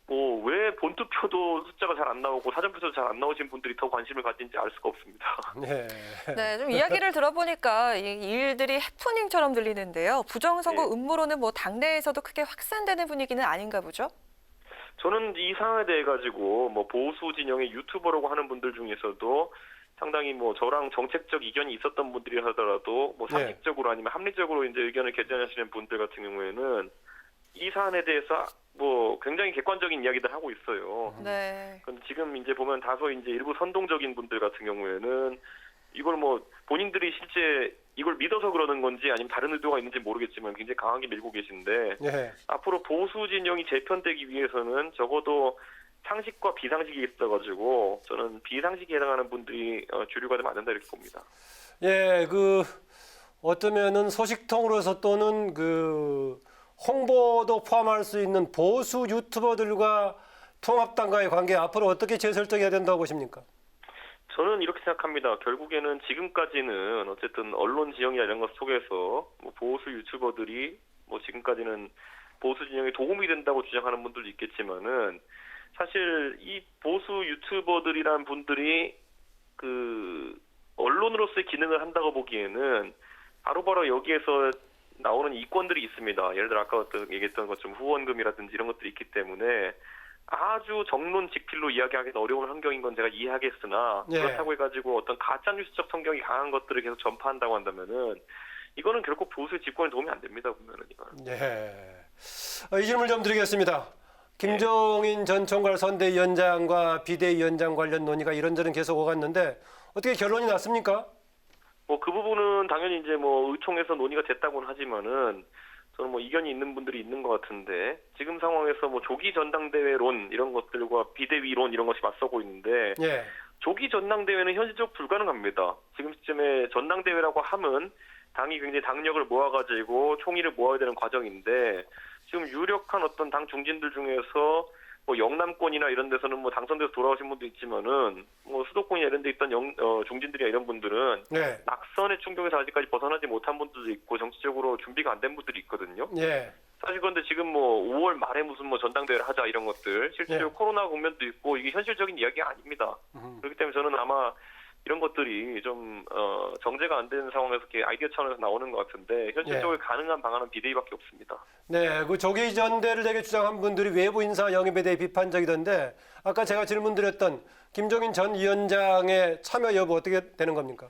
뭐 왜 본투표도 숫자가 잘 안 나오고 사전투표도 잘 안 나오신 분들이 더 관심을 가진지 알 수가 없습니다. 네. 네, 좀 이야기를 들어보니까 이 일들이 해프닝처럼 들리는데요. 부정선거 네. 음모론은 뭐 당내에서도 크게 확산되는 분위기는 아닌가 보죠? 저는 이 사안에 대해 가지고 뭐 보수 진영의 유튜버라고 하는 분들 중에서도 상당히 뭐 저랑 정책적 이견이 있었던 분들이 하더라도 뭐 상식적으로 아니면 합리적으로 이제 의견을 개진하시는 분들 같은 경우에는 이 사안에 대해서 뭐 굉장히 객관적인 이야기들 하고 있어요. 네. 근데 지금 이제 보면 다소 이제 일부 선동적인 분들 같은 경우에는 이걸 뭐 본인들이 실제 이걸 믿어서 그러는 건지 아니면 다른 의도가 있는지 모르겠지만 굉장히 강하게 밀고 계신데 예. 앞으로 보수 진영이 재편되기 위해서는 적어도 상식과 비상식이 있어가지고 저는 비상식에 해당하는 분들이 주류가 되면 안 된다 이렇게 봅니다. 예, 그 어쩌면은 소식통으로서 또는 그 홍보도 포함할 수 있는 보수 유튜버들과 통합당과의 관계 앞으로 어떻게 재설정해야 된다고 보십니까? 저는 이렇게 생각합니다. 결국에는 지금까지는 어쨌든 언론 지형이나 이런 것 속에서 뭐 보수 유튜버들이 뭐 지금까지는 보수 진영에 도움이 된다고 주장하는 분들도 있겠지만은 사실 이 보수 유튜버들이란 분들이 그 언론으로서의 기능을 한다고 보기에는 바로바로 여기에서 나오는 이권들이 있습니다. 예를 들어 아까 얘기했던 것처럼 후원금이라든지 이런 것들이 있기 때문에 아주 정론직필로 이야기하기는 어려운 환경인 건 제가 이해하겠으나 그렇다고 해가지고 어떤 가짜뉴스적 성격이 강한 것들을 계속 전파한다고 한다면은 이거는 결국 보수의 집권에 도움이 안 됩니다. 보면은 이거는. 예. 이 질문 좀 드리겠습니다. 김종인 전 총괄 선대위원장과 비대위원장 관련 논의가 이런저런 계속 오갔는데 어떻게 결론이 났습니까? 뭐 그 부분은 당연히 이제 뭐 의총에서 논의가 됐다고는 하지만은 저는 뭐 이견이 있는 분들이 있는 것 같은데 지금 상황에서 뭐 조기 전당대회론 이런 것들과 비대위론 이런 것이 맞서고 있는데 예. 조기 전당대회는 현실적으로 불가능합니다. 지금 시점에 전당대회라고 하면 당이 굉장히 당력을 모아가지고 총의를 모아야 되는 과정인데 지금 유력한 어떤 당 중진들 중에서 뭐 영남권이나 이런 데서는 뭐 당선돼서 돌아오신 분도 있지만은 뭐 수도권이나 이런 데 있던 중진들이나 이런 분들은 낙선의 충격에서 아직까지 벗어나지 못한 분들도 있고 정치적으로 준비가 안 된 분들이 있거든요. 예. 사실 그런데 지금 뭐 5월 말에 무슨 뭐 전당대회를 하자 이런 것들 실제로 네. 코로나 국면도 있고 이게 현실적인 이야기가 아닙니다. 그렇기 때문에 저는 아마 이런 것들이 좀 정제가 안 되는 상황에서 이렇게 아이디어 차원에서 나오는 것 같은데 현실적으로 가능한 방안은 비대위밖에 없습니다. 네, 그 조기 전대를 되게 주장한 분들이 외부 인사 영입에 대해 비판적이던데 아까 제가 질문드렸던 김종인 전 위원장의 참여 여부 어떻게 되는 겁니까?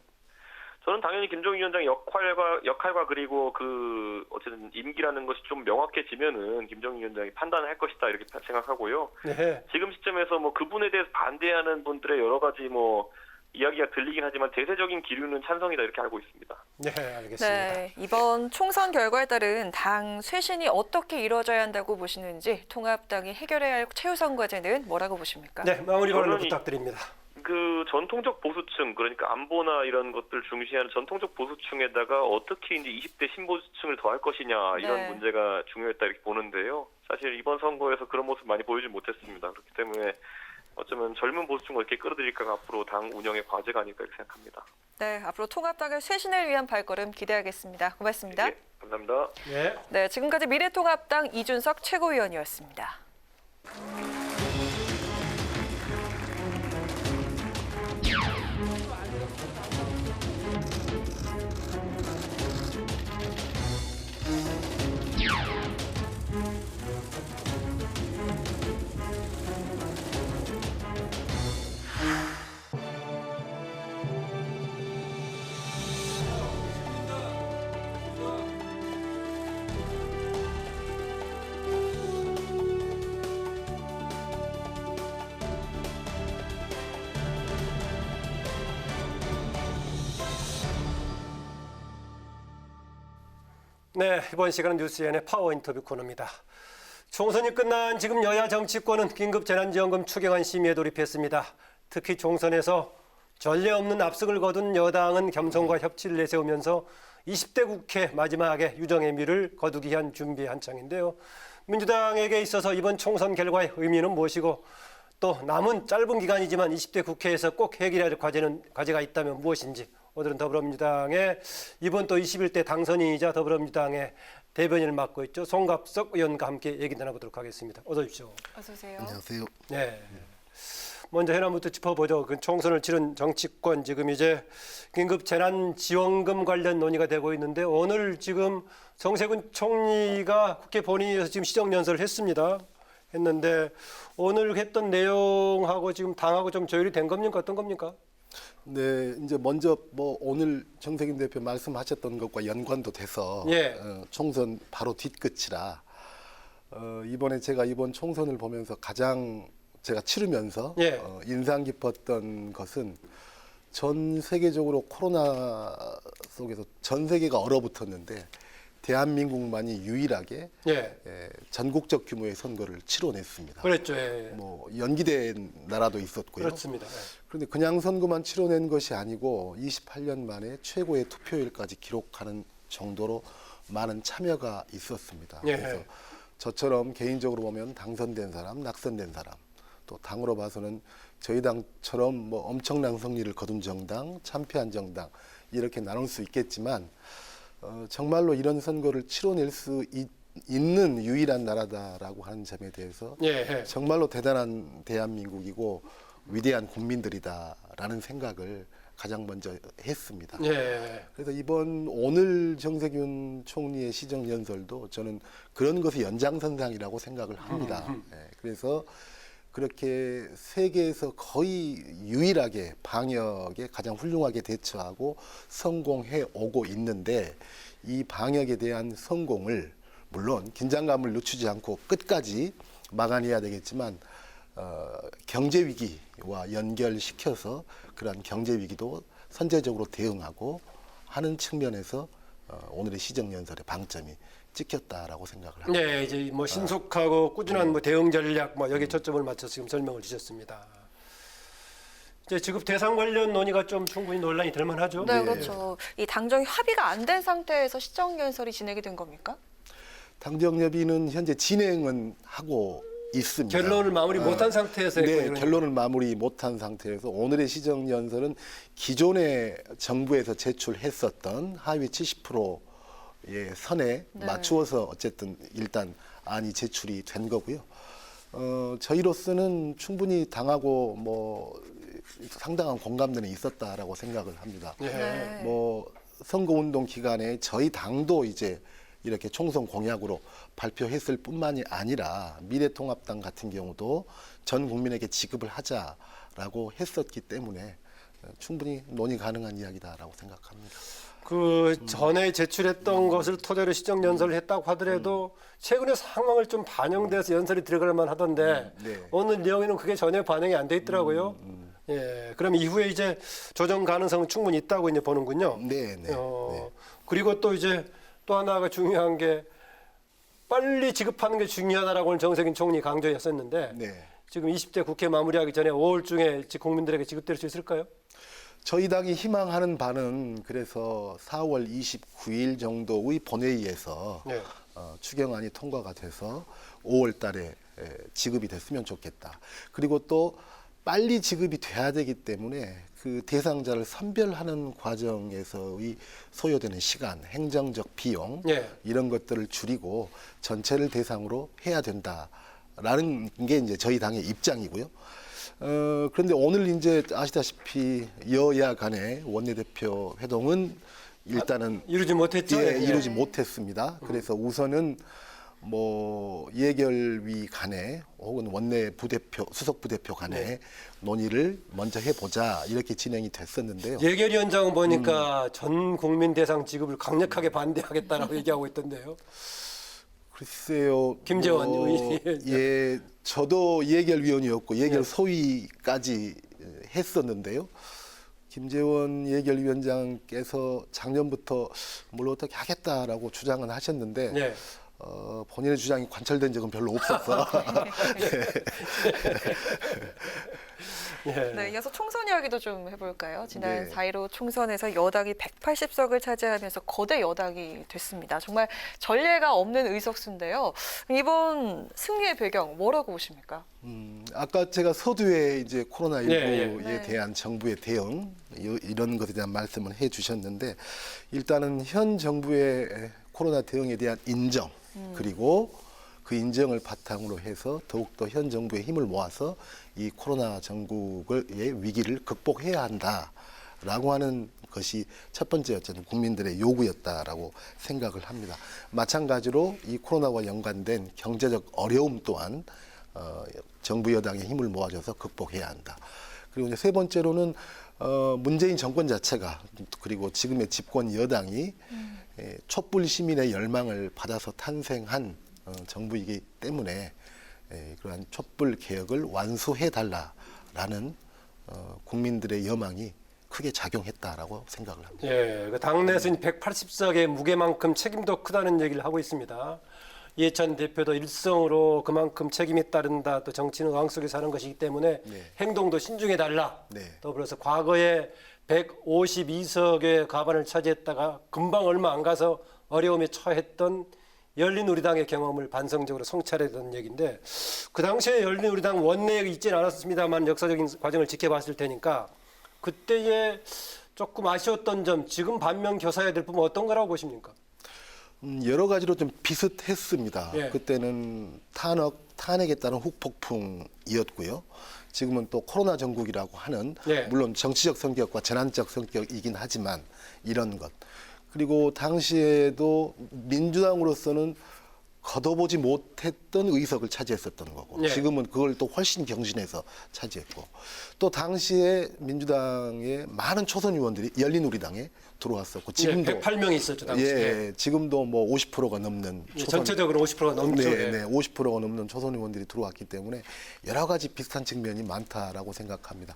저는 당연히 김종인 위원장의 역할과 그리고 그 어쨌든 임기라는 것이 좀 명확해지면은 김종인 위원장이 판단을 할 것이다 이렇게 생각하고요. 네. 지금 시점에서 뭐 그분에 대해서 반대하는 분들의 여러 가지 뭐 이야기가 들리긴 하지만 대세적인 기류는 찬성이다 이렇게 알고 있습니다. 네, 알겠습니다. 네, 이번 총선 결과에 따른 당 쇄신이 어떻게 이루어져야 한다고 보시는지 통합당이 해결해야 할 최우선 과제는 뭐라고 보십니까? 네, 마무리 발언 저는 부탁드립니다. 그 전통적 보수층 그러니까 안보나 이런 것들 중시하는 전통적 보수층에다가 어떻게 이제 20대 신보수층을 더할 것이냐 이런 네. 문제가 중요했다 이렇게 보는데요. 사실 이번 선거에서 그런 모습 많이 보여주지 못했습니다. 그렇기 때문에 어쩌면 젊은 보수층을 이렇게 끌어들일까가 앞으로 당 운영의 과제가 아닐까 이렇게 생각합니다. 네, 앞으로 통합당의 쇄신을 위한 발걸음 기대하겠습니다. 고맙습니다. 네, 감사합니다. 네. 네, 지금까지 미래통합당 이준석 최고위원이었습니다. 네, 이번 시간은 뉴스엔의 파워 인터뷰 코너입니다. 총선이 끝난 지금 여야 정치권은 긴급 재난지원금 추경안 심의에 돌입했습니다. 특히 총선에서 전례 없는 압승을 거둔 여당은 겸손과 협치를 내세우면서 20대 국회 마지막에 유정의 미를 거두기 위한 준비 한창인데요. 민주당에게 있어서 이번 총선 결과의 의미는 무엇이고 또 남은 짧은 기간이지만 20대 국회에서 꼭 해결해야 할 과제가 있다면 무엇인지 오늘은 더불어민주당의 이번 또 21대 당선인이자 더불어민주당의 대변인을 맡고 있죠. 송갑석 의원과 함께 얘기 나눠보도록 하겠습니다. 어서 오십시오. 어서 오세요. 안녕하세요. 네. 먼저 현안부터 짚어보죠. 그 총선을 치른 정치권 지금 이제 긴급 재난지원금 관련 논의가 되고 있는데 오늘 지금 정세균 총리가 국회 본회의에서 지금 시정연설을 했는데 오늘 했던 내용하고 지금 당하고 좀 조율이 된 겁니까? 어떤 겁니까? 네, 이제 먼저 뭐 오늘 정세균 대표 말씀하셨던 것과 연관도 돼서 예. 총선 바로 뒤끝이라 이번에 제가 이번 총선을 보면서 가장 제가 치르면서 예. 인상 깊었던 것은 전 세계적으로 코로나 속에서 전 세계가 얼어붙었는데 대한민국만이 유일하게 전국적 규모의 선거를 치러냈습니다. 그랬죠. 예. 뭐 연기된 나라도 있었고요. 그렇습니다. 그런데 그냥 선거만 치러낸 것이 아니고 28년 만에 최고의 투표율까지 기록하는 정도로 많은 참여가 있었습니다. 예. 그래서 저처럼 개인적으로 보면 당선된 사람, 낙선된 사람, 또 당으로 봐서는 저희 당처럼 뭐 엄청난 승리를 거둔 정당, 참패한 정당 이렇게 나눌 수 있겠지만 정말로 이런 선거를 치러낼 수 있는 유일한 나라다라고 하는 점에 대해서 정말로 대단한 대한민국이고 위대한 국민들이다라는 생각을 가장 먼저 했습니다. 그래서 오늘 정세균 총리의 시정연설도 저는 그런 것의 연장선상이라고 생각을 합니다. 그래서 그렇게 세계에서 거의 유일하게 방역에 가장 훌륭하게 대처하고 성공해 오고 있는데 이 방역에 대한 성공을 물론 긴장감을 늦추지 않고 끝까지 막아내야 되겠지만 경제 위기와 연결시켜서 그러한 경제 위기도 선제적으로 대응하고 하는 측면에서 오늘의 시정연설의 방점이 찍혔다라고 생각을 합니다. 네, 이제 뭐 신속하고 꾸준한 뭐 대응 전략 뭐 여기에 초점을 맞춰서 지금 설명을 주셨습니다. 이제 지급 대상 관련 논의가 좀 충분히 논란이 될 만하죠. 네, 그렇죠. 이 당정이 합의가 안 된 상태에서 시정연설이 진행이 된 겁니까? 당정협의는 현재 진행은 하고 있습니다. 결론을 마무리 못한 상태에서 네, 결론을 마무리 못한 상태에서 오늘의 시정연설은 기존에 정부에서 제출했었던 하위 70% 선에 맞추어서 어쨌든 일단 안이 제출이 된 거고요. 저희로서는 충분히 당하고 뭐 상당한 공감대는 있었다라고 생각을 합니다. 뭐 선거운동 기간에 저희 당도 이제 이렇게 총선 공약으로 발표했을 뿐만이 아니라 미래통합당 같은 경우도 전 국민에게 지급을 하자라고 했었기 때문에 충분히 논의 가능한 이야기다라고 생각합니다. 그 전에 제출했던 것을 토대로 시정 연설을 했다고 하더라도 최근에 상황을 좀 반영돼서 연설이 들어갈 만하던데 오늘 내용에는 그게 전혀 반영이 안 돼 있더라고요. 예, 그럼 이후에 이제 조정 가능성은 충분히 있다고 이제 보는군요. 네. 그리고 또 이제 또 하나가 중요한 게 빨리 지급하는 게 중요하다라고 오늘 정세균 총리 강조했었는데 지금 20대 국회 마무리하기 전에 5월 중에 국민들에게 지급될 수 있을까요? 저희 당이 희망하는 바는 그래서 4월 29일 정도의 본회의에서 추경안이 통과가 돼서 5월 달에 지급이 됐으면 좋겠다. 그리고 또 빨리 지급이 돼야 되기 때문에 그 대상자를 선별하는 과정에서의 소요되는 시간, 행정적 비용 이런 것들을 줄이고 전체를 대상으로 해야 된다라는 게 이제 저희 당의 입장이고요. 그런데 오늘 이제 아시다시피 여야 간의 원내대표 회동은 일단은 이루지 못했죠. 이루지 못했습니다. 그래서 우선은 뭐 예결위 간에 혹은 원내 부대표, 수석 부대표 간에 논의를 먼저 해보자 이렇게 진행이 됐었는데요. 예결위원장은 보니까 전 국민 대상 지급을 강력하게 반대하겠다라고 얘기하고 있던데요. 글쎄요. 김재원 예, 저도 예결위원이었고 예결 소위까지 했었는데요. 김재원 예결위원장께서 작년부터 뭘 어떻게 하겠다라고 주장은 하셨는데 본인의 주장이 관철된 적은 별로 없었어. 네, 이어서 총선 이야기도 좀 해볼까요? 지난 4.15 총선에서 여당이 180석을 차지하면서 거대 여당이 됐습니다. 정말 전례가 없는 의석수인데요. 이번 승리의 배경 뭐라고 보십니까? 아까 제가 서두에 이제 코로나19에 대한 정부의 대응 이런 것에 대한 말씀을 해주셨는데 일단은 현 정부의 코로나 대응에 대한 인정 그리고 그 인정을 바탕으로 해서 더욱더 현 정부의 힘을 모아서 이 코로나 전국의 위기를 극복해야 한다라고 하는 것이 첫 번째 어쨌든 국민들의 요구였다라고 생각을 합니다. 마찬가지로 이 코로나와 연관된 경제적 어려움 또한 정부 여당의 힘을 모아줘서 극복해야 한다. 그리고 이제 세 번째로는 문재인 정권 자체가 그리고 지금의 집권 여당이 촛불 시민의 열망을 받아서 탄생한 정부이기 때문에 그러한 촛불 개혁을 완수해달라라는 국민들의 여망이 크게 작용했다라고 생각을 합니다. 예, 그 당내에서 180석의 무게만큼 책임도 크다는 얘기를 하고 있습니다. 이해찬 대표도 일성으로 그만큼 책임이 따른다. 또 정치는 의황 속에 사는 것이기 때문에 행동도 신중해달라. 더불어서 과거에 152석의 과반을 차지했다가 금방 얼마 안 가서 어려움에 처했던 열린우리당의 경험을 반성적으로 성찰했던 얘기인데 그 당시에 열린우리당 원내에 있지는 않았습니다만 역사적인 과정을 지켜봤을 테니까 그때의 조금 아쉬웠던 점 지금 반면 교사해야 될 부분 어떤 거라고 보십니까? 여러 가지로 좀 비슷했습니다. 그때는 탄핵에 따른 후폭풍이었고요. 지금은 또 코로나 전국이라고 하는 물론 정치적 성격과 재난적 성격이긴 하지만 이런 것. 그리고 당시에도 민주당으로서는 걷어보지 못했던 의석을 차지했었던 거고 지금은 그걸 또 훨씬 경신해서 차지했고 또 당시에 민주당의 많은 초선 의원들이 열린우리당에 들어왔었고 지금도 108명이 있었죠 당시에. 지금도 뭐 50%가 넘는 전체적으로 50%가 넘죠. 50%가 넘는 초선 의원들이 들어왔기 때문에 여러 가지 비슷한 측면이 많다라고 생각합니다.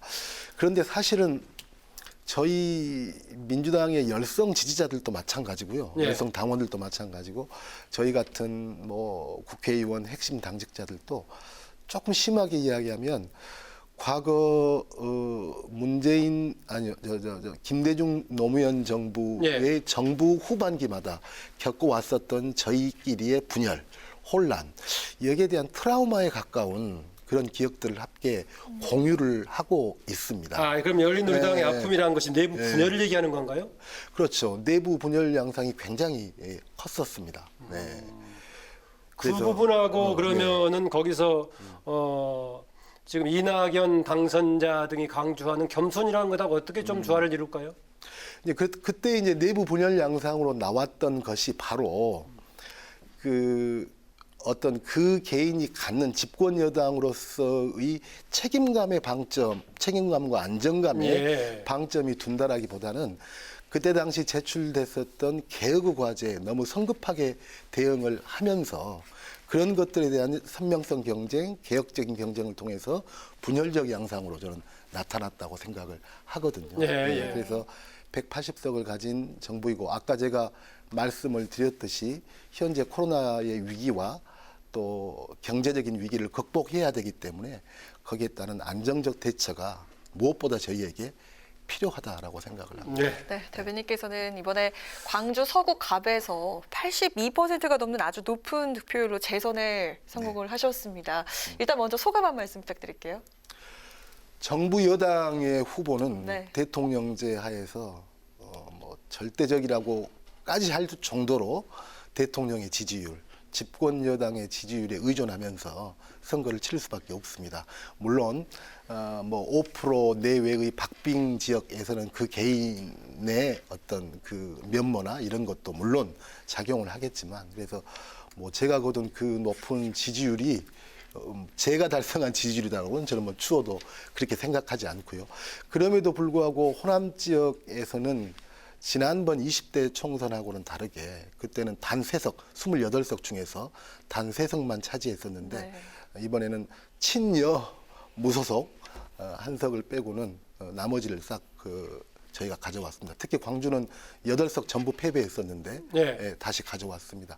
그런데 사실은 저희 민주당의 열성 지지자들도 마찬가지고요. 열성 당원들도 마찬가지고 저희 같은 뭐 국회의원 핵심 당직자들도 조금 심하게 이야기하면 과거 김대중 노무현 정부의 정부 후반기마다 겪어왔었던 저희끼리의 분열, 혼란 여기에 대한 트라우마에 가까운 그런 기억들을 함께 공유를 하고 있습니다. 아, 그럼 열린우리당의 네. 아픔이라는 것이 내부 분열을 얘기하는 건가요? 그렇죠. 내부 분열 양상이 굉장히 컸었습니다. 네. 그 그래서, 부분하고 그러면은 거기서 지금 이낙연 당선자 등이 강조하는 겸손이라는 것하고 어떻게 좀 조화를 이룰까요? 이제 그때 이제 내부 분열 양상으로 나왔던 것이 바로 어떤 그 개인이 갖는 집권 여당으로서의 책임감의 방점, 책임감과 안정감의 예. 방점이 둔다라기보다는 그때 당시 제출됐었던 개혁의 과제에 너무 성급하게 대응을 하면서 그런 것들에 대한 선명성 경쟁, 개혁적인 경쟁을 통해서 분열적 양상으로 저는 나타났다고 생각을 하거든요. 예, 예. 그래서 180석을 가진 정부이고 아까 제가 말씀을 드렸듯이 현재 코로나의 위기와 또 경제적인 위기를 극복해야 되기 때문에 거기에 따른 안정적 대처가 무엇보다 저희에게 필요하다라고 생각을 합니다. 네, 대변인께서는 이번에 광주 서구 갑에서 82%가 넘는 아주 높은 득표율로 재선에 성공을 하셨습니다. 일단 먼저 소감 한 말씀 부탁드릴게요. 정부 여당의 후보는 네. 대통령제 하에서 뭐 절대적이라고까지 할 정도로 대통령의 지지율, 집권 여당의 지지율에 의존하면서 선거를 치를 수밖에 없습니다. 물론 뭐 5% 내외의 박빙 지역에서는 그 개인의 어떤 그 면모나 이런 것도 물론 작용을 하겠지만 그래서 뭐 제가 거둔 그 높은 지지율이 제가 달성한 지지율이라고는 저는 뭐 추워도 그렇게 생각하지 않고요. 그럼에도 불구하고 호남 지역에서는 지난번 20대 총선하고는 다르게 그때는 단 3석, 28석 중에서 단 3석만 차지했었는데 이번에는 친여 무소속 한 석을 빼고는 나머지를 싹 저희가 가져왔습니다. 특히 광주는 8석 전부 패배했었는데 예, 다시 가져왔습니다.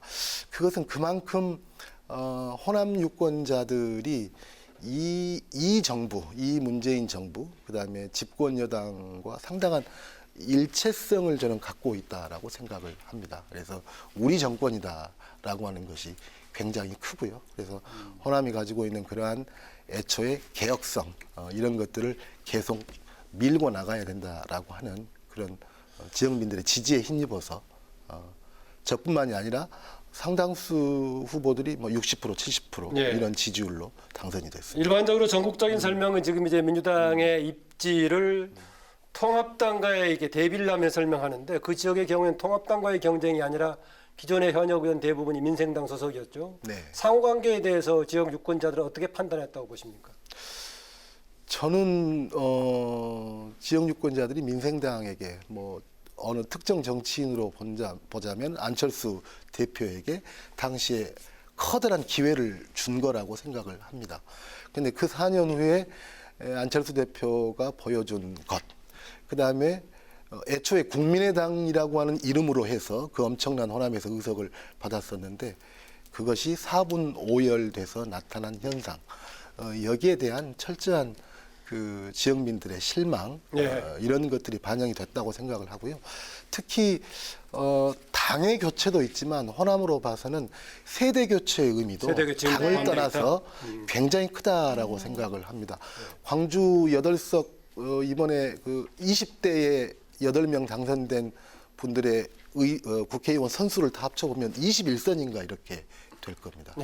그것은 그만큼 호남 유권자들이 이 정부, 이 문재인 정부, 그다음에 집권 여당과 상당한 일체성을 저는 갖고 있다라고 생각을 합니다. 그래서 우리 정권이다라고 하는 것이 굉장히 크고요. 그래서 호남이 가지고 있는 그러한 애초의 개혁성 이런 것들을 계속 밀고 나가야 된다라고 하는 그런 지역민들의 지지에 힘입어서 저뿐만이 아니라 상당수 후보들이 뭐 60%, 70% 예. 이런 지지율로 당선이 됐습니다. 일반적으로 전국적인 설명은 지금 이제 민주당의 입지를 통합당과의 이게 대비를 하며 설명하는데 그 지역의 경우에는 통합당과의 경쟁이 아니라 기존의 현역 의원 대부분이 민생당 소속이었죠. 네. 상호관계에 대해서 지역 유권자들은 어떻게 판단했다고 보십니까? 저는 지역 유권자들이 민생당에게 뭐 어느 특정 정치인으로 보자면 안철수 대표에게 당시에 커다란 기회를 준 거라고 생각을 합니다. 근데 그 4년 후에 안철수 대표가 보여준 것, 그다음에 애초에 국민의당이라고 하는 이름으로 해서 그 엄청난 호남에서 의석을 받았었는데 그것이 4분 5열돼서 나타난 현상, 여기에 대한 철저한 그 지역민들의 실망 이런 것들이 반영이 됐다고 생각을 하고요. 특히 당의 교체도 있지만 호남으로 봐서는 세대 교체의 의미도 당을 떠나서 굉장히 크다라고 생각을 합니다. 광주 8석 이번에 그 20대에 8명 당선된 분들의 국회의원 선수를 다 합쳐보면 21선인가 이렇게 될 겁니다.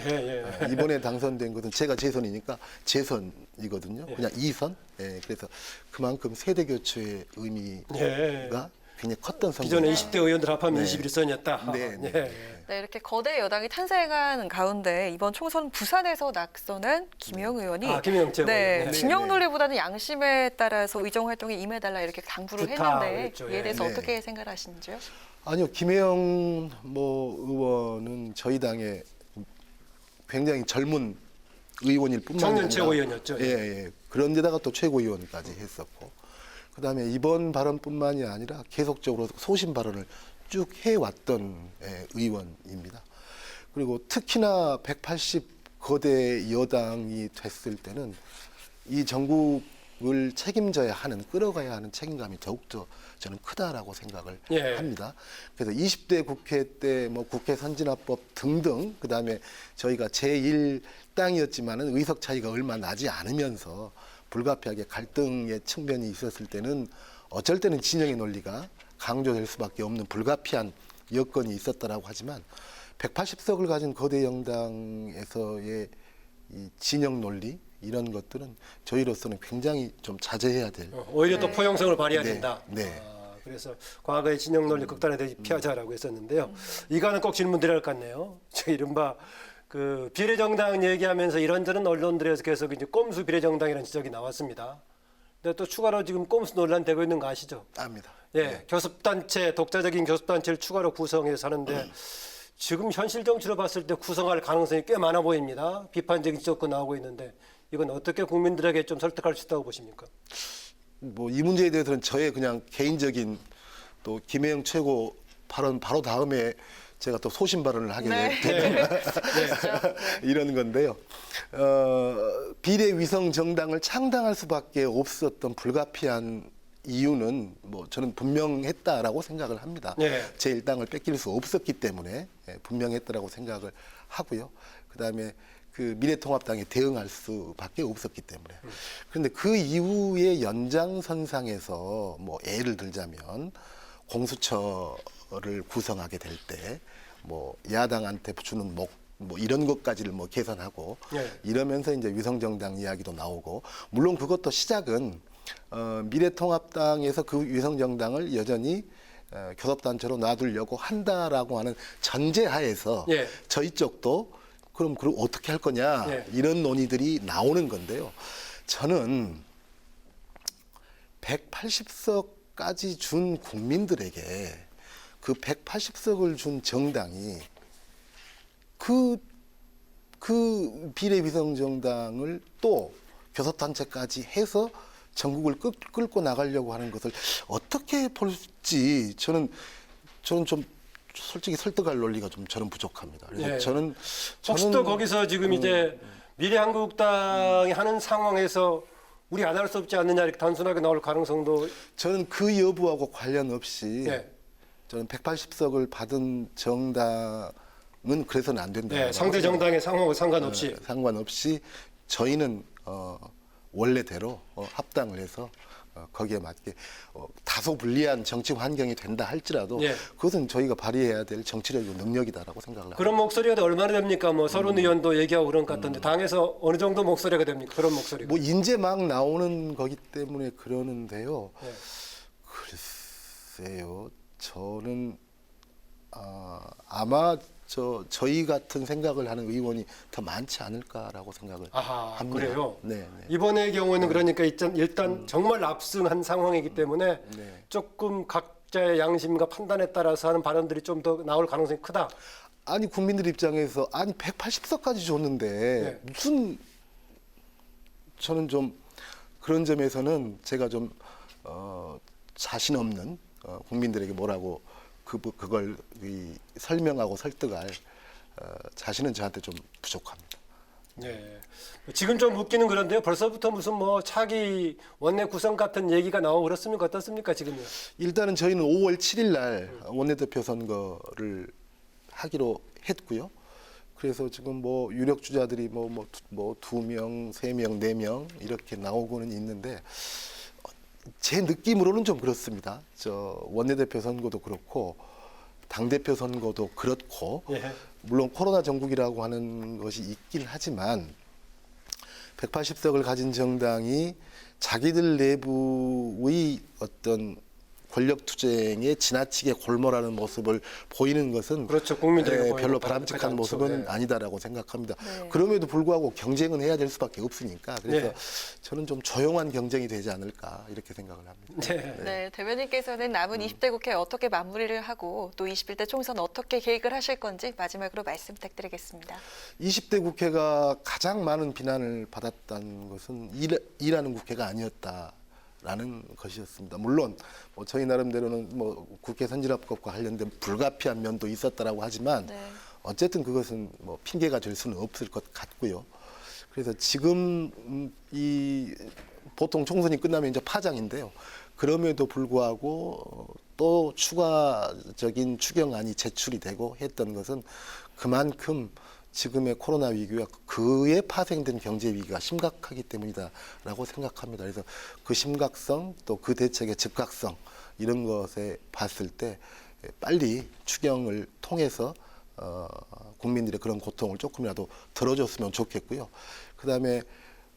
이번에 당선된 것은 제가 재선이니까 재선이거든요. 그냥 2선. 그래서 그만큼 세대 교체의 의미가 굉장히 컸던 선거. 기존에 20대 의원들 합하면 21선이었다. 네, 이렇게 거대 여당이 탄생한 가운데 이번 총선 부산에서 낙선한 김영 의원이 김영 최고위원. 진영 논리보다는 양심에 따라서 의정 활동에 임해달라 이렇게 당부를 했는데 그랬죠. 이에 대해서 어떻게 생각하시는지요? 아니요, 김영 의원은 저희 당의 굉장히 젊은 의원일 뿐만 아니라 청년 최고위원이었죠. 예. 그런데다가 또 최고위원까지 했었고 그다음에 이번 발언뿐만이 아니라 계속적으로 소신 발언을 쭉 해왔던 의원입니다. 그리고 특히나 180 거대 여당이 됐을 때는 이 전국 책임져야 하는, 끌어가야 하는 책임감이 더욱더 저는 크다라고 생각을 예. 합니다. 그래서 20대 국회 때 뭐 국회 선진화법 등등, 그다음에 저희가 제1당이었지만은 의석 차이가 얼마 나지 않으면서 불가피하게 갈등의 측면이 있었을 때는 어쩔 때는 진영의 논리가 강조될 수밖에 없는 불가피한 여건이 있었다라고 하지만 180석을 가진 거대 영당에서의 이 진영 논리 이런 것들은 저희로서는 굉장히 좀 자제해야 될. 오히려 또 포용성을 발휘해야 네, 된다. 네. 그래서 과거의 진영 논리 극단화되지 피하자라고 했었는데요. 이거는 꼭 질문드려야 할 것 같네요. 저 이른바 그 비례정당 얘기하면서 이런저런 언론들에서 계속 이제 꼼수 비례정당이라는 지적이 나왔습니다. 근데 또 추가로 지금 꼼수 논란 되고 있는 거 아시죠? 압니다. 예, 네. 교섭단체, 독자적인 교섭단체를 추가로 구성해서 하는데 지금 현실 정치로 봤을 때 구성할 가능성이 꽤 많아 보입니다. 비판적인 지적도 나오고 있는데 이건 어떻게 국민들에게 좀 설득할 수 있다고 보십니까? 뭐 이 문제에 대해서는 저의 그냥 개인적인 또 김혜영 최고 발언 바로 다음에 제가 또 소신 발언을 하게 되는 이런 건데요. 비례 위성 정당을 창당할 수밖에 없었던 불가피한 이유는 뭐 저는 분명했다라고 생각을 합니다. 제1당을 뺏길 수 없었기 때문에 분명했다라고 생각을 하고요. 그다음에 그 미래통합당에 대응할 수밖에 없었기 때문에. 그런데 그 이후의 연장선상에서 뭐 예를 들자면 공수처를 구성하게 될 때 뭐 야당한테 주는 목 뭐 이런 것까지를 뭐 계산하고 이러면서 이제 위성정당 이야기도 나오고, 물론 그것도 시작은 미래통합당에서 그 위성정당을 여전히 교섭단체로 놔두려고 한다라고 하는 전제하에서 저희 쪽도 그럼 어떻게 할 거냐 이런 논의들이 나오는 건데요. 저는 180석까지 준 국민들에게 그 180석을 준 정당이 그 비례위성정당을 또 교섭단체까지 해서 전국을 끌고 나가려고 하는 것을 어떻게 볼지 저는 좀 솔직히 설득할 논리가 좀 저는 부족합니다. 그래서 저는 혹시 또 거기서 지금 이제 미래한국당이 하는 상황에서 우리 안 할 수 없지 않느냐 이렇게 단순하게 나올 가능성도. 저는 그 여부하고 관련 없이 저는 180석을 받은 정당은 그래서는 안 된다. 상대 정당의 상황과 상관없이. 상관없이 저희는 원래대로 합당을 해서 거기에 맞게 다소 불리한 정치 환경이 된다 할지라도 그것은 저희가 발휘해야 될 정치력이고 능력이다라고 생각을 합니다. 그런 목소리가 얼마나 됩니까? 뭐 서른 의원도 얘기하고 그런 것 같던데 당에서 어느 정도 목소리가 됩니까? 그런 목소리가. 뭐 인제 막 나오는 거기 때문에 그러는데요. 글쎄요. 저는 아마 저희 같은 생각을 하는 의원이 더 많지 않을까라고 생각을 합니다. 그래요? 네. 이번의 경우는 그러니까 일단 정말 압승한 상황이기 때문에 조금 각자의 양심과 판단에 따라서 하는 발언들이 좀 더 나올 가능성이 크다. 아니 국민들 입장에서 180석까지 줬는데 무슨, 저는 좀 그런 점에서는 제가 좀 자신 없는 국민들에게 뭐라고 그걸 설명하고 설득할 자신은 저한테 좀 부족합니다. 네. 지금 좀 웃기는 그런데요. 벌써부터 무슨 뭐 차기 원내 구성 같은 얘기가 나오고 그렇습니까? 어떻습니까 지금요? 일단은 저희는 5월 7일 날 원내대표 선거를 하기로 했고요. 그래서 지금 뭐 유력 주자들이 뭐 2명, 3명, 4명 이렇게 나오고는 있는데 제 느낌으로는 좀 그렇습니다. 원내대표 선거도 그렇고 당대표 선거도 그렇고 물론 코로나 정국이라고 하는 것이 있긴 하지만 180석을 가진 정당이 자기들 내부의 어떤 권력 투쟁에 지나치게 골몰하는 모습을 보이는 것은 국민들에게 별로 바람직한 모습은 아니다라고 생각합니다. 그럼에도 불구하고 경쟁은 해야 될 수밖에 없으니까 그래서 저는 좀 조용한 경쟁이 되지 않을까 이렇게 생각을 합니다. 네, 대변인께서는 남은 20대 국회 어떻게 마무리를 하고 또 21대 총선 어떻게 계획을 하실 건지 마지막으로 말씀 부탁드리겠습니다. 20대 국회가 가장 많은 비난을 받았다는 것은 일하는 국회가 아니었다라는 것이었습니다. 물론 저희 나름대로는 국회 선진화법과 관련된 불가피한 면도 있었다라고 하지만 어쨌든 그것은 핑계가 될 수는 없을 것 같고요. 그래서 지금 이 보통 총선이 끝나면 이제 파장인데요. 그럼에도 불구하고 또 추가적인 추경안이 제출이 되고 했던 것은 그만큼 지금의 코로나 위기와 그에 파생된 경제 위기가 심각하기 때문이다라고 생각합니다. 그래서 그 심각성 또 그 대책의 즉각성 이런 것에 봤을 때 빨리 추경을 통해서 국민들의 그런 고통을 조금이라도 덜어줬으면 좋겠고요. 그다음에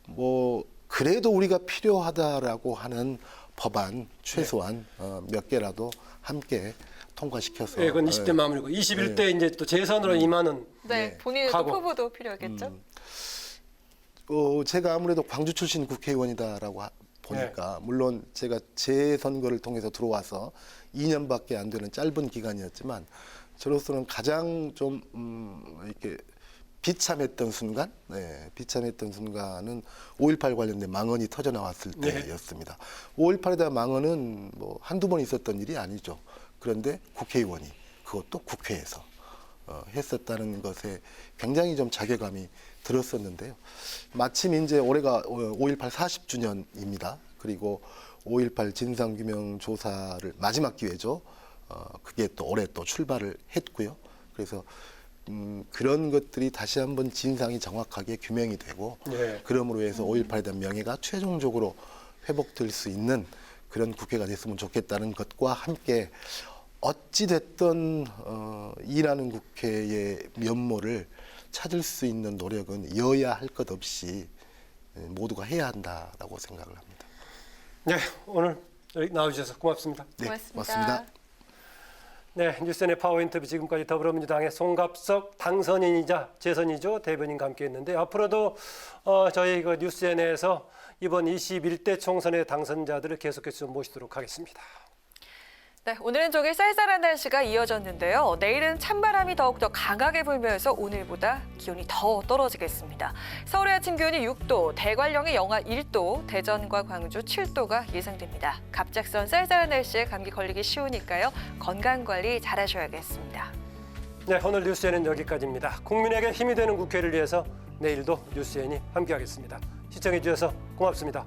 뭐 그래도 우리가 필요하다라고 하는 법안 최소한 몇 개라도 함께 통과시켜서. 네, 그건 20대 마무리고 21대 이제 또 재선으로 임하는. 네, 본인의 또 후보도 필요하겠죠. 제가 아무래도 광주 출신 국회의원이다라고 보니까 물론 제가 재선거를 통해서 들어와서 2년밖에 안 되는 짧은 기간이었지만 저로서는 가장 좀 이렇게 비참했던 순간, 비참했던 순간은 5.18 관련된 망언이 터져 나왔을 때였습니다. 5.18에 대한 망언은 뭐 한두 번 있었던 일이 아니죠. 그런데 국회의원이 그것도 국회에서 했었다는 것에 굉장히 좀 자괴감이 들었었는데요. 마침 이제 올해가 5.18 40주년입니다. 그리고 5.18 진상규명조사를 마지막 기회죠. 그게 또 올해 또 출발을 했고요. 그래서 그런 것들이 다시 한번 진상이 정확하게 규명이 되고 그러므로 해서 5.18에 대한 명예가 최종적으로 회복될 수 있는 그런 국회가 됐으면 좋겠다는 것과 함께 어찌됐든 일하는 국회의 면모를 찾을 수 있는 노력은 여야 할 것 없이 모두가 해야 한다라고 생각을 합니다. 네, 오늘 여기 나와주셔서 고맙습니다. 네, 고맙습니다. 네, 뉴스N의 파워인터뷰 지금까지 더불어민주당의 송갑석 당선인이자 재선이죠 대변인과 함께했는데 앞으로도 저희 그 뉴스N에서 이번 21대 총선의 당선자들을 계속해서 모시도록 하겠습니다. 네, 오늘은 종일 쌀쌀한 날씨가 이어졌는데요. 내일은 찬바람이 더욱더 강하게 불면서 오늘보다 기온이 더 떨어지겠습니다. 서울의 아침 기온이 6도, 대관령의 영하 1도, 대전과 광주 7도가 예상됩니다. 갑작스런 쌀쌀한 날씨에 감기 걸리기 쉬우니까요. 건강관리 잘하셔야겠습니다. 네, 오늘 뉴스N은 여기까지입니다. 국민에게 힘이 되는 국회를 위해서 내일도 뉴스N이 함께하겠습니다. 시청해 주셔서 고맙습니다.